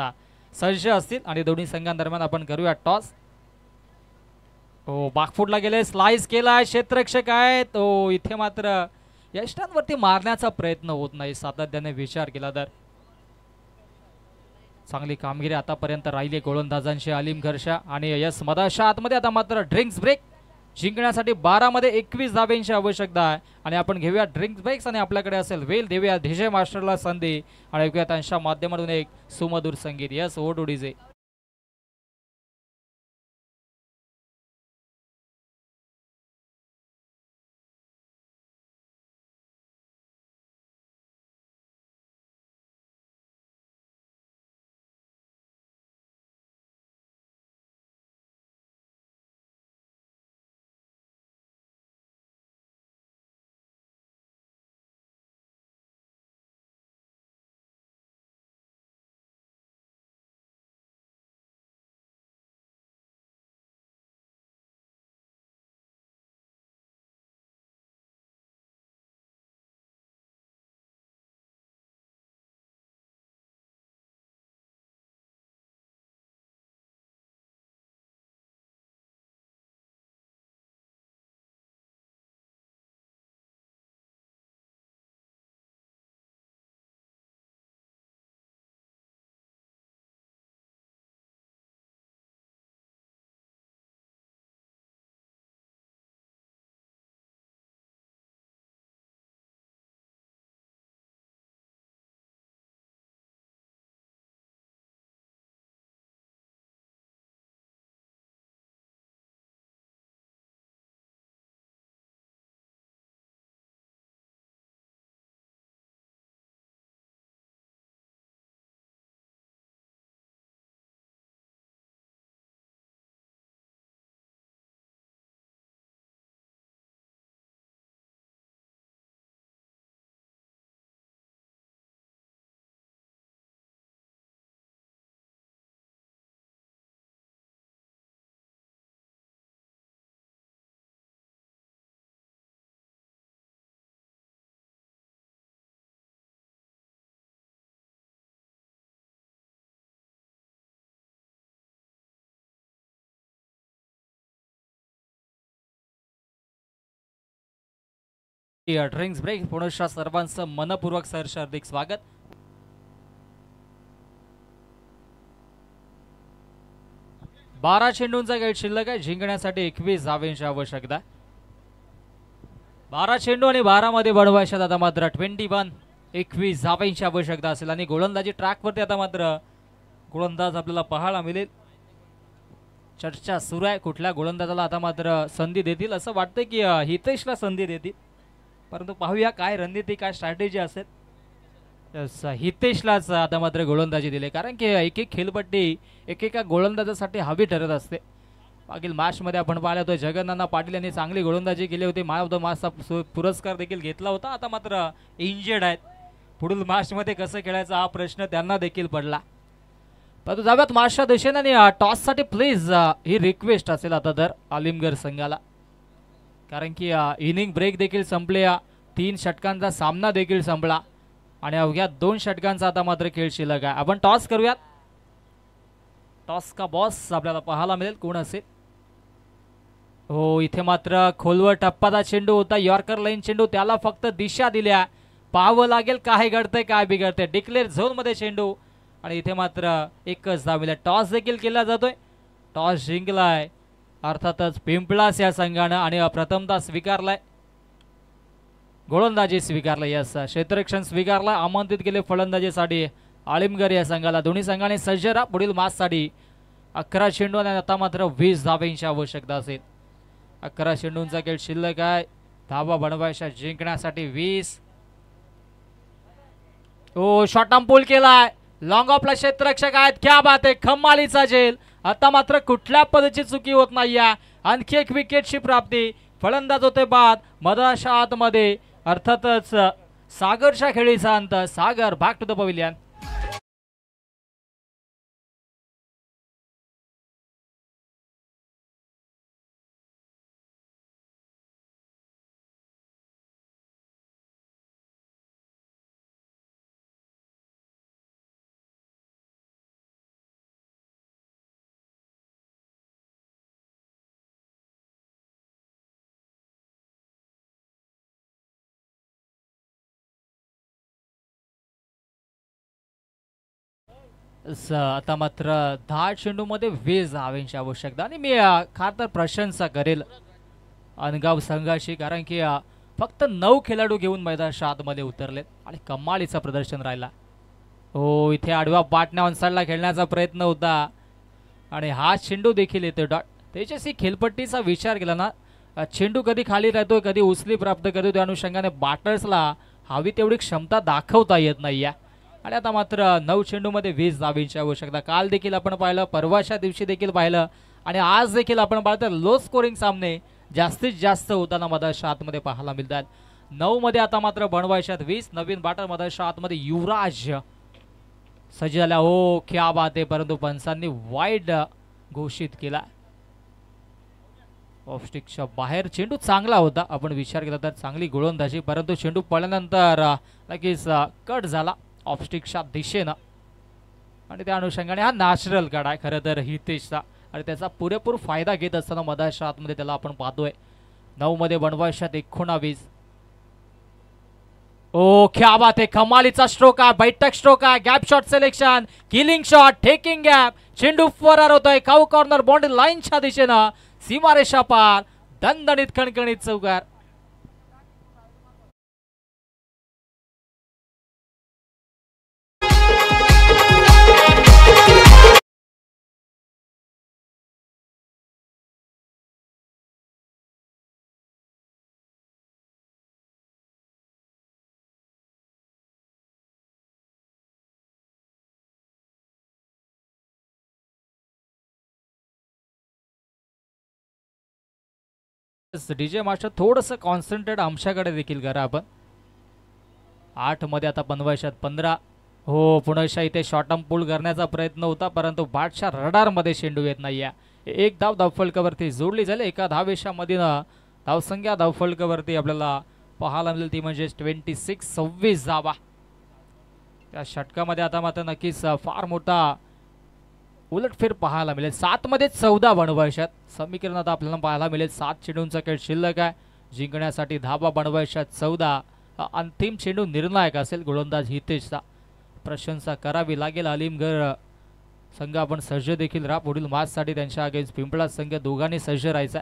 सज्ज असतील आणि दोन्ही संघांदरम्यान आपण करूया टॉस. हो बाकफुटला गेले, स्लाइस केलाय, क्षेत्ररक्षक आहेत. हो इथे मात्र यष्टांवरती मारण्याचा प्रयत्न होत नाही सातत्याने विचार केला तर. चांगली कामगिरी आतापर्यंत राहिली गोलंदाजांची अलीमघरच्या. आणि यस मधाच्या आतमध्ये आता मात्र ड्रिंक्स ब्रेक. जिंकण्यासाठी 12 मध्ये 21 धाब्यांची आवश्यकता आहे आणि आपण घेऊया ड्रिंक्स ब्रेक्स आणि आपल्याकडे असेल वेल देऊया डीजे मास्टरला संधी आणि ऐकूया त्यांच्या माध्यमातून एक सुमधुर संगीत. Yes oh to DJ. Drinks break पुनश्च सर्वांचं मनपूर्वक सहर्ष हार्दिक स्वागत. बारा चेंडूंचा खेळ शिल्लक आहे. जिंकण्यासाठी 21 धावांची आवश्यकता. 12 चेंडू आणि 12 मध्ये बनवायच्यात आता मात्र 21 धावांची आवश्यकता असेल आणि गोलंदाजी ट्रॅकवरती आता मात्र गोलंदाज आपल्याला पाहायला मिळेल. चर्चा सुरू आहे कुठल्या गोलंदाजाला आता मात्र संधी देतील. असं वाटतं की हितेशला संधी देतील, परंतु पाहूया काय रणनीती काय स्ट्रॅटेजी असेल. हितेशलाच आता मात्र गोलंदाजी दिली, कारण की एक एक खेळपट्टी एकेका गोलंदाजासाठी हवी ठरत असते. मागील मॅचमध्ये आपण पाहिलं होतं जगन्नाथ पाटील यांनी चांगली गोलंदाजी केली होती. मॅन ऑफ द मॅचचा पुरस्कार देखील घेतला होता. आता मात्र इंजर्ड आहेत. पुढील मॅचमध्ये कसं खेळायचा हा प्रश्न त्यांना देखील पडला. परंतु जाव्यात मॅचच्या दिशेने आणि टॉससाठी प्लीज ही रिक्वेस्ट असेल आता तर आलिमगड संघाला, कारण की इनिंग ब्रेक देखील संपले. 3 षटकांचा सामना देखील संपला आणि अवघ्या 2 षटकांचा आता मात्र खेळ शिल्लक आहे. आपण टॉस करूयात. टॉस का बॉस आपल्याला पाहायला मिळेल कोण असेल. हो, इथे मात्र खोलवर टप्पाचा चेंडू होता. यॉर्कर लाईन चेंडू, त्याला फक्त दिशा दिल्या. पाहावं लागेल काय घडतंय काय बिघडतंय. डिक्लेअर झोन मध्ये चेंडू आणि इथे मात्र एकच धाव मिळाली. टॉस देखील केला जातोय. टॉस जिंकलाय अर्थातच पिंपळास या संघानं आणि प्रथमतः स्वीकारलाय गोलंदाजी स्वीकारलाय. यस, क्षेत्ररक्षण स्वीकारलाय. आमंत्रित केले फलंदाजीसाठी आलिमगड या संघाला. दोन्ही संघाने सज्ज राहा पुढील मॅचसाठी. 11 चेंडू आणि आता मात्र 20 धावांची आवश्यकता असेल. 11 चेंडूंचा खेळ शिल्लक आहे. धावा बनवायच्या जिंकण्यासाठी 20. ओ, शॉर्ट आर्म पुल केलाय. लॉंग ऑफला क्षेत्ररक्षक आहेत. क्या बात आहे, खमालीचा झेल. आता मात्र कुठल्या पद्धतीची चुकी होत नाही. आणखी एक विकेटची प्राप्ती. फलंदाज होते बाद. मधाच्या आतमध्ये अर्थातच सागरच्या खेळीचा अंत. सागर बॅक टू द पवेलियन. आता मात्र 10 चेंडूमध्ये 20 धावांची आवश्यकता आणि मी खास तर प्रशंसा करेल अनगाव संघाची, कारण की फक्त 9 खेळाडू घेऊन मैदानाच्या आतमध्ये उतरलेत आणि कमालीचं प्रदर्शन राहिला. हो, इथे आडवा बाटण्या ऑनसाइडला खेळण्याचा प्रयत्न होता आणि हा चेंडू देखील येतो डॉट. त्याच्याशी खेळपट्टीचा विचार केला ना, चेंडू कधी खाली राहतोय कधी उचली प्राप्त करतो, त्या अनुषंगाने बॅटर्सला हवी तेवढी क्षमता दाखवता येत नाही. आणि आता मात्र 9 चेंडूमध्ये 20 धावांची आवश्यकता. काल देखील आपण पाहिलं, परवाच्या दिवशी देखील पाहिलं आणि आज देखील आपण पाहतो लो स्कोरिंग सामने जास्तीत जास्त होताना मधाच्या आतमध्ये पाहायला मिळतात. 9 मध्ये आता मात्र बनवायच्यात 20. नवीन बॅटर मधाच्या आतमध्ये युवराज सज्ज झाला. हो, क्या बात आहे, परंतु पंचांनी वाईड घोषित केला. ऑफस्टिकच्या बाहेर चेंडू चांगला होता. आपण विचार केला तर चांगली गोलंदाजी, परंतु चेंडू पडल्यानंतर नक्कीच कट झाला ऑफस्टिकच्या दिशेनं आणि त्या अनुषंगाने हा नॅचरल कट आहे खरं तर हितेशचा आणि त्याचा पुरेपूर फायदा घेत असताना मधाच्या आतमध्ये त्याला आपण पाहतोय. 9 मध्ये बनवायच्यात 19. ओ, क्या बात आहे, कमालीचा स्ट्रोक आहे, बैठक स्ट्रोक आहे. Gap shot selection, killing shot, taking gap. चेंडू फरार होतोय काऊ कॉर्नर बाउंड्री लाईनच्या दिशेनं. सीमारेषा पार, दणदणीत खणखणीत चौकार. डीजे मास्टर थोडंसं कॉन्सन्ट्रेट आमच्याकडे देखील करा आपण. 8 मध्ये आता बनवायच्यात 15. हो, पुन्हा इथे शॉर्ट आर्म पुल करण्याचा प्रयत्न होता, परंतु बॅटच्या रडारमध्ये चेंडू येत नाही. एक धाव धावफलकावरती जोडली झाली. एका धावेशामध्ये धावसंख्या धावफलकावरती आपल्याला पाहायला मिळेल ती म्हणजे 26 धावा. त्या षटकामध्ये आता मात्र नक्कीच फार मोठा उलटफेर पाहायला मिळेल. 7 मध्ये 14 बनवायच्यात. समीकरण आता आपल्याला पाहायला मिळेल. 7 चेंडूंचा खेळ शिल्लक आहे. जिंकण्यासाठी धावा बनवायच्या 14. अंतिम चेंडू निर्णायक असेल गोलंदाज हितेशचा. प्रशंसा करावी लागेल. अलीमगढ संघ आपण सज्ज देखील राहा पुढील मॅचसाठी. त्यांच्या अगेन्स्ट पिंपळा संघ दोघांनी सज्ज राहायचा.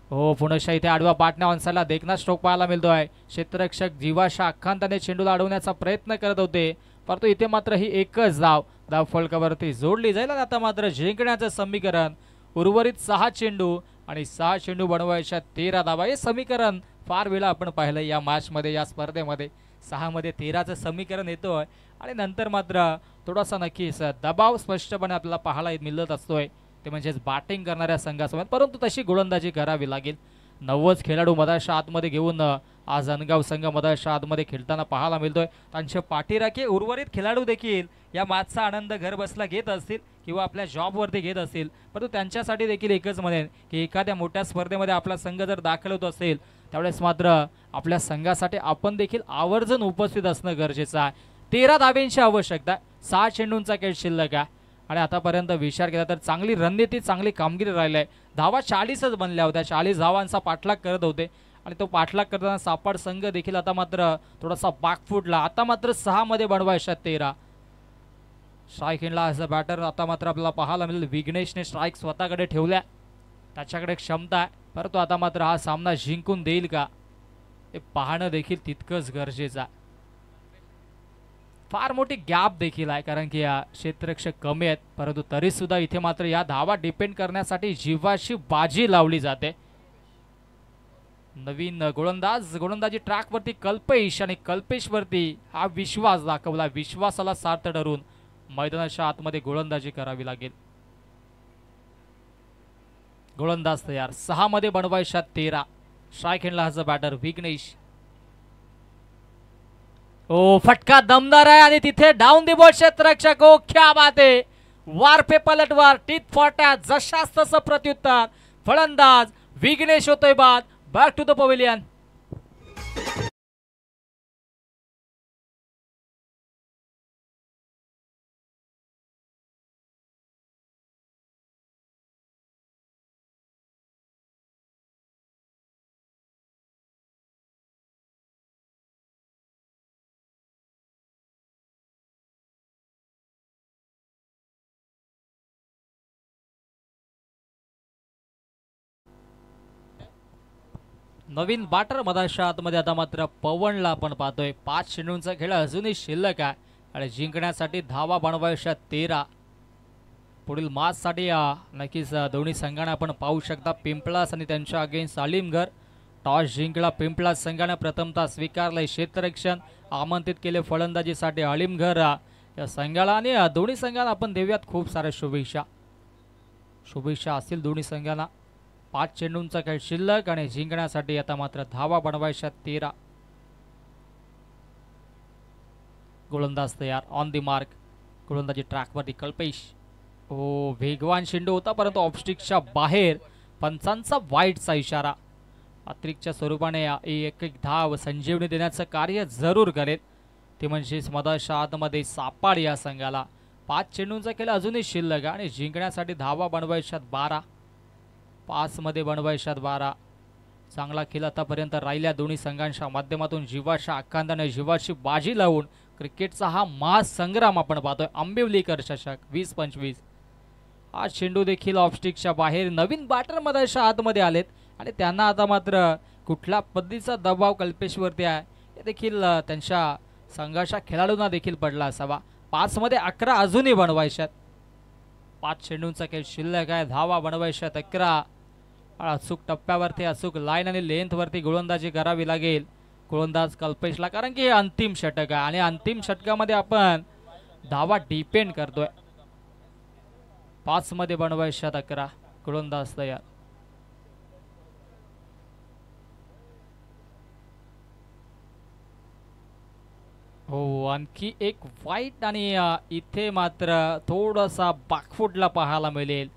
हो पुनश्च इथे आडवा पाटण्या वंशाला देखना स्ट्रोक पाहायला मिळतोय. क्षेत्ररक्षक जीवाशा अखांताने चेंडूला अडवण्याचा प्रयत्न करत होते, परंतु इथे मात्र ही एकच धाव फलकावरती जोडली जाईल. आणि आता मात्र जिंकण्याचं समीकरण उर्वरित 6 चेंडू आणि 6 चेंडू बनवायच्या 13 धावा. हे समीकरण फार वेळा आपण पाहिलं या मॅचमध्ये, या स्पर्धेमध्ये. 6 मध्ये 13चं समीकरण येतोय आणि नंतर मात्र थोडासा नक्कीच दबाव स्पष्टपणे आपल्याला पाहायला मिळत असतोय, ते म्हणजेच बॅटिंग करणाऱ्या संघासमोर. परंतु तशी गोलंदाजी करावी लागेल. 90 खेळाडू मधाच्या आतमध्ये घेऊन आज अनगाव संघ मधाच्या आतमध्ये खेळताना पाहायला मिळतोय. त्यांचे पाठीराखे उर्वरित खेळाडू देखील या मॅचचा आनंद घर बसला घेत असतील किंवा आपल्या जॉबवरती घेत असतील, परंतु त्यांच्यासाठी देखील एकच म्हणेन की एखाद्या मोठ्या स्पर्धेमध्ये आपला संघ जर दाखल होत असेल त्यावेळेस मात्र आपल्या संघासाठी आपण देखील आवर्जून उपस्थित असणं गरजेचं आहे. 13 धाब्यांची आवश्यकता, 6 चेंडूंचा खेळ शिल्लक आहे आणि आतापर्यंत विचार केला तर चांगली रणनीती, चांगली कामगिरी राहिली आहे. धावा 40च बनल्या होत्या, 40 धावांचा पाठलाग करत होते आणि तो पाठलाग करताना सापड संघ देखील आता मात्र थोडासा बाक फुटला. आता मात्र 6 मध्ये बनवायच्या 13. स्ट्राईक एंडला ॲज अ बॅटर आता मात्र आपल्याला पाहायला मिळेल विघ्नेशने स्ट्राईक स्वतःकडे ठेवल्या, त्याच्याकडे क्षमता आहे, परंतु आता मात्र हा सामना जिंकून देईल का हे पाहणं देखील तितकंच गरजेचं आहे. फार मोठी गॅप देखील आहे कारण की या क्षेत्ररक्षक कमी आहेत, परंतु तरी सुद्धा इथे मात्र या धावा डिपेंड करण्यासाठी जीवाची बाजी लावली जाते. नवीन गोलंदाजी ट्रॅकवरती कल्पेश आणि कल्पेशवरती हा विश्वास दाखवला. विश्वासाला सार्थ ठरून मैदानाच्या आतमध्ये गोलंदाजी करावी लागेल. गोलंदाज तयार. 6 मध्ये बनवायच्या 13. स्ट्राईक एंडला हा बॅटर विघ्नेश. ओ फटका दमदार आहे आणि तिथे डाऊन दी बॉल क्षेत्ररक्षक. ओ क्या बात आहे. वार पे पलटवार, टीत फॉट्या, जशास तसं प्रत्युत्तर. फलंदाज विघ्नेश होतोय बाद. Back to the pavilion. नवीन बॅटर मधाच्या आतमध्ये आता मात्र पवनला आपण पाहतोय. 5 चेंडूंचा खेळ अजूनही शिल्लक आहे आणि जिंकण्यासाठी धावा बनवायच्या 13. पुढील मॅचसाठी नक्कीच दोन्ही संघांना आपण पाहू शकता. पिंपळास आणि त्यांच्या अगेन्स्ट अलीमगढ. टॉस जिंकला पिंपळास संघाने, प्रथमतः स्वीकारले क्षेत्ररक्षण, आमंत्रित केले फलंदाजीसाठी अलीमगढ या संघाला. आणि दोन्ही संघांना आपण देऊयात खूप साऱ्या शुभेच्छा असतील दोन्ही संघांना. 5 चेंडूंचा खेळ शिल्लक आणि जिंकण्यासाठी आता मात्र धावा बनवायच्या 13. गोलंदाज तयार. On the mark. गोलंदाजी ट्रॅकवरती कल्पेश. हो वेगवान चेंडू होता परंतु ऑफस्टिकच्या बाहेर. पंचांचा वाईटचा इशारा. अतिरिक्तच्या स्वरूपाने एक धाव संजीवनी देण्याचं कार्य जरूर करेल, ते म्हणजेच मधाच्या आतमध्ये सापाड या संघाला. 5 चेंडूंचा खेळ अजूनही शिल्लक आणि जिंकण्यासाठी धावा बनवायच्या 12. 5 मध्ये बनवायच्यात 12. चांगला खेळ आतापर्यंत राहिल्या दोन्ही संघांच्या माध्यमातून. जीवाच्या आकांताने जीवाची बाजी लावून क्रिकेटचा हा महासंग्राम आपण पाहतोय. आंबिवलीकर चषक 20-25. हा चेंडू देखील ऑफस्टिकच्या बाहेर. नवीन बॅटर मधाच्या आतमध्ये आलेत आणि त्यांना आता मात्र कुठल्या पद्धतीचा दबाव कल्पेशवरती आहे हे देखील त्यांच्या संघाच्या खेळाडूंना देखील पडला असावा. 5 मध्ये 11 अजूनही बनवायच्यात. 5 चेंडूंचा खेळ शिल्लक आहे. धावा बनवायच्या 11. अचूक टप्प्यावरती, अचूक लाईन आणि लेंथवरती गोलंदाजी करावी लागेल गोलंदाज कल्पेशला, कारण की हे अंतिम षटक आहे आणि अंतिम षटकामध्ये आपण धावा डिपेंड करतोय. 5 मध्ये बनवायच्या 11. गोलंदाज तयार. हो आणखी एक वाईट आणि इथे मात्र थोडासा बाकफुटला पाहायला मिळेल.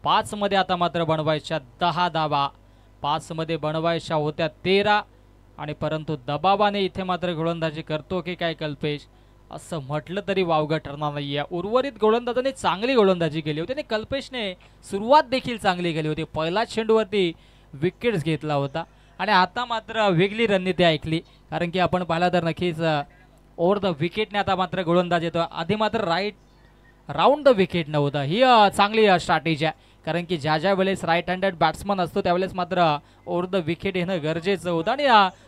5 मध्ये आता मात्र बनवायच्या 10 धावा. 5 मध्ये बनवायच्या होत्या 13 आणि परंतु दबावाने इथे मात्र गोलंदाजी करतो की काय कल्पेश असं म्हटलं तरी वावगं ठरणार नाहीये. उर्वरित गोलंदाजाने चांगली गोलंदाजी केली होती आणि कल्पेशने सुरुवात देखील चांगली केली होती. पहिला चेंडूवरती विकेट्स घेतला होता आणि आता मात्र वेगळी रणनीती ऐकली, कारण की आपण पाहिलं तर नक्कीच ओव्हर द विकेटने आता मात्र गोलंदाज येतो. आधी मात्र राऊंड द विकेट नव्हतं. ही चांगली स्ट्रॅटेजी आहे, कारण की ज्या वेळेस राईट हँडेड बॅट्समन असतो त्यावेळेस मात्र ओव्हर द विकेट येणं गरजेचं होतं आणि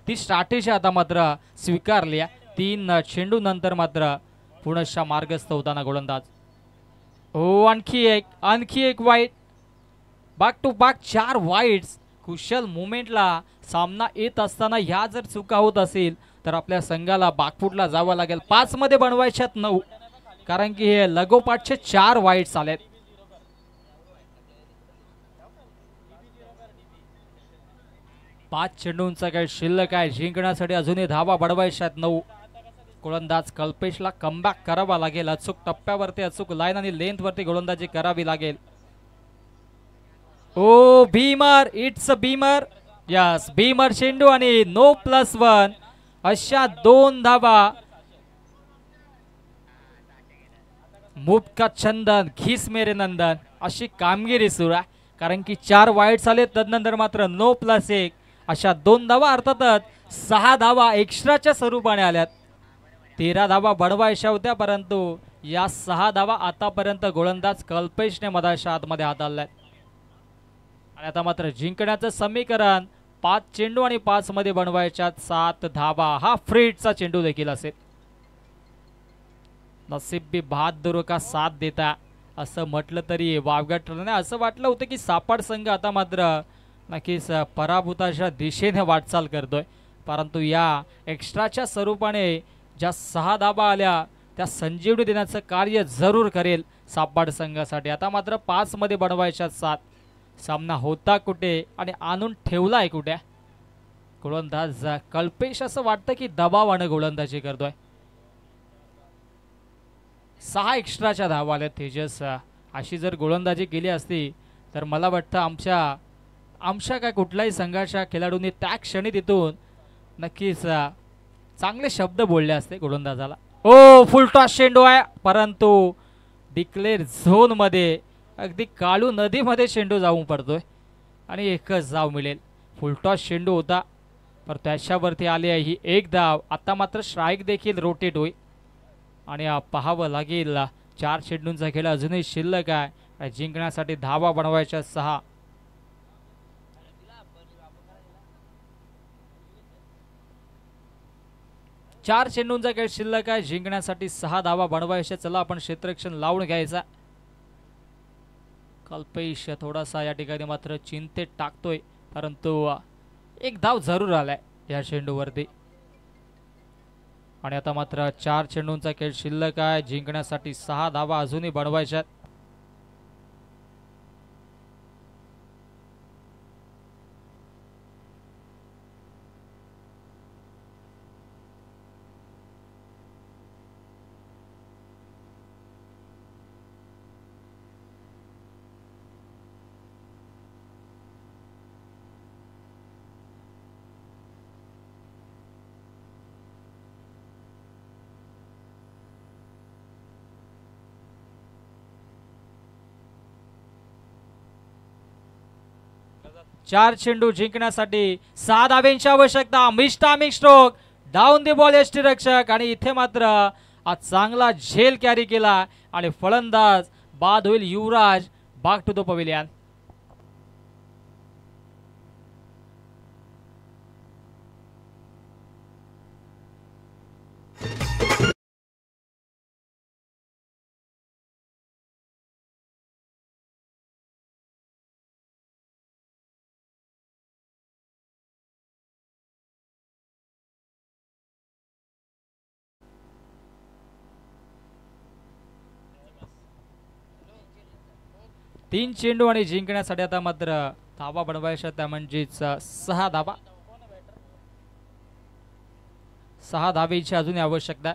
ती स्ट्रॅटेजी आता मात्र स्वीकारली आहे. 3 चेंडू नंतर मात्र पुनश्च मार्गस्थ होताना गोलंदाज. हो, आणखी एक wide. Back to back 4 wides. कुशल मुवमेंटला सामना येत असताना ह्या जर चुका होत असेल तर आपल्या संघाला बॅकफुटला जावं लागेल. 5 मध्ये बनवायच्यात 9, कारण की हे लगोपाठचे 4 वाईट्स आलेत. पाच चेंडूंचा काही शिल्लक आहे. जिंकण्यासाठी अजूनही धावा बडवायच्यात 9. गोलंदाज कल्पेशला कमबॅक करावा लागेल. अचूक टप्प्यावरती अचूक लाईन आणि लेंथ वरती गोलंदाजी करावी लागेल. ओ Bhimar, it's a Bhimar. Yes, Bhimar चेंडू आणि नो +1 अशा 2 धावा. मुक्का चंदन, खिस मेरे नंदन अशी कामगिरी सुरू आहे, कारण की 4 वाईट्स आले. तदनंतर मात्र नो +1 अशा 2 धावा, अर्थातच 6 धावा एक्स्ट्राच्या स्वरूपाने आल्यात. 13 धावा बनवायच्या होत्या, परंतु या 6 धावा आतापर्यंत गोलंदाज कल्पेशने मधाच्या आतमध्ये हाताळल्यात. आणि आता मात्र जिंकण्याचं समीकरण 5 चेंडू आणि 5 मध्ये बनवायच्या 7 धावा. हा फ्रीटचा चेंडू देखील असेल. नसीब भी बहादुर का साथ देता असं म्हटलं तरी वावगं ठरलं नाही. असं वाटलं होतं की सापाड संघ आता मात्र नक्कीच पराभूताच्या दिशेने वाटचाल करतोय, परंतु या एक्स्ट्राच्या स्वरूपाने ज्या 6 धावा आल्या त्या संजीवनी देण्याचं कार्य जरूर करेल सापाड संघासाठी. आता मात्र 5 मध्ये बनवायच्या 7. सामना होता कुठे आणि आणून ठेवलाय कुठे गोलंदाज कल्पेश. असं वाटतं की दबावानं गोलंदाजी करतोय. 6 एक्स्ट्राच्या धावा आल्या. तेजस, अशी जर गोलंदाजी केली असती तर मला वाटतं आमच्या काय कुठल्याही संघाच्या खेळाडूंनी त्या क्षणी तिथून नक्कीच चांगले शब्द बोलले असते गोलंदाजाला. ओ फुलटॉस चेंडू आहे, परंतु डिक्लेअर झोन मध्ये अगदी काळू नदीमध्ये चेंडू जाऊन पडतोय आणि एकच धाव मिळेल. फुलटॉस चेंडू होता, पण त्याच्यावरती आली आहे ही 1 धाव. आता मात्र स्ट्राईक देखील रोटेट होईल आणि पाहावं लागेल. 4 चेंडूंचा खेळ अजूनही शिल्लक आहे. जिंकण्यासाठी धावा बनवायच्या 6. चार चेंडूंचा खेळ शिल्लक आहे. जिंकण्यासाठी 6 धावा बनवायच्या. चला आपण क्षेत्ररक्षण लावून घ्यायचा. कल्पेश थोडासा या ठिकाणी मात्र चिंतेत टाकतोय, परंतु 1 धाव जरूर आलाय या चेंडूवरती. आणि आता मात्र 4 चेंडूंचा खेळ शिल्लक आहे. जिंकण्यासाठी 6 धावा अजूनही बनवायच्यात. चार चेंडू जिंकण्यासाठी 6 धावेंची आवश्यकता. मिस्टामिक स्ट्रोक डाऊन दी बॉल यष्टीरक्षक. आणि इथे मात्र आज चांगला झेल कॅरी केला आणि फलंदाज बाद होईल. युवराज बॅक टू द पवेलियन. तीन चेंडू आणि जिंकण्यासाठी आता मात्र धावा बनवायच्या, त्या म्हणजेच 6 धावा. 6 धावेची अजून आवश्यकता.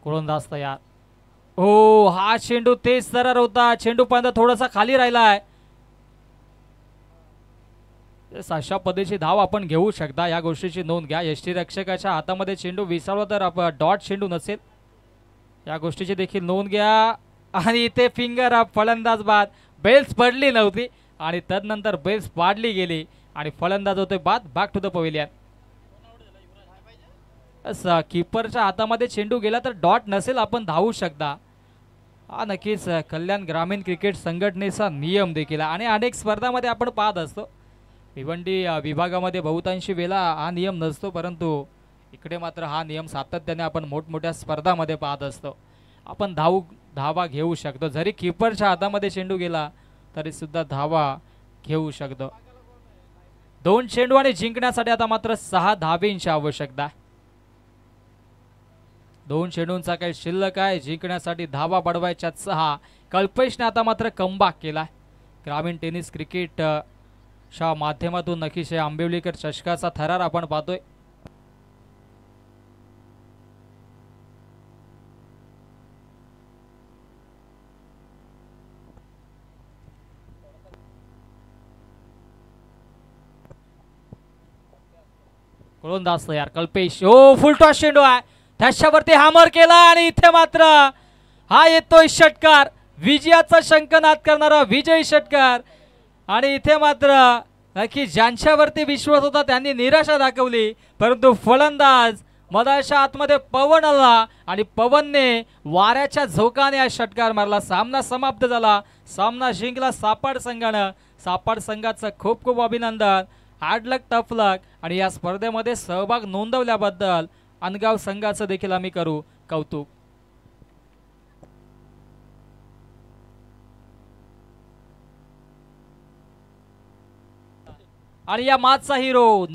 गोलंदाज तयार. हो, हा चेंडू तेज दरार होता. चेंडू पर्यंत थोडासा खाली राहिलाय. अशा पद्धतीची धाव आपण घेऊ शकता, या गोष्टीची नोंद घ्या. यष्टीरक्षकाच्या हातामध्ये चेंडू विसरला तर डॉट चेंडू नसेल, या गोष्टीची देखील नोंद घ्या. आणि इथे फिंगर अप, फलंदाज बाद. बेल्स पडली नव्हती आणि तदनंतर बेल्स पाडली गेली आणि फलंदाज होते बाद. Back to the pavilion. असं कीपरच्या हातामध्ये चेंडू गेला तर डॉट नसेल, आपण धावू शकता. हा नक्कीच कल्याण ग्रामीण क्रिकेट संघटनेचा नियम देखील आणि अनेक स्पर्धामध्ये आपण पाहत असतो. भिवंडी विभागामध्ये बहुतांशी वेळा हा नियम नसतो, परंतु इकडे मात्र हा नियम सातत्याने आपण मोठमोठ्या स्पर्धामध्ये पाहत असतो. आपण धावा घेऊ शकतो, जरी कीपरच्या हातामध्ये चेंडू गेला तरी सुद्धा धावा घेऊ शकतो. 2 चेंडू आणि जिंकण्यासाठी आता मात्र 6 धावेंची आवश्यकता. 2 चेंडूंचा काही शिल्लक आहे, जिंकण्यासाठी धावा बडवायच्या 6. कल्पेशने आता मात्र कमबॅक केला. ग्रामीण टेनिस क्रिकेट च्या माध्यमातून नक्कीच आंबिवलीकर चषकाचा थरार आपण पाहतोय. गोलंदाज तयार कल्पेश. ओ फुल टॉस चेंडू आहे, त्याच्यावरती हॅमर केला आणि इथे मात्र हा येतोय षटकार, विजयाचा शंखनाद करणारा विजयी षटकार. आणि इथे मात्र नक्की ज्यांच्यावरती विश्वास होता त्यांनी निराशा दाखवली, परंतु फलंदाज मधाच्या आतमध्ये पवन आला आणि पवनने वाऱ्याच्या झोकाने हा षटकार मारला. सामना समाप्त झाला, सामना जिंकला सापड संघानं. सापड संघाचं खूप खूप अभिनंदन. हार्ड लक, टफ लक. आणि या स्पर्धेमध्ये सहभाग नोंदवल्याबद्दल अनगाव संघाचं देखील आम्ही करू कौतुक. आणि या मॅचचा हिरो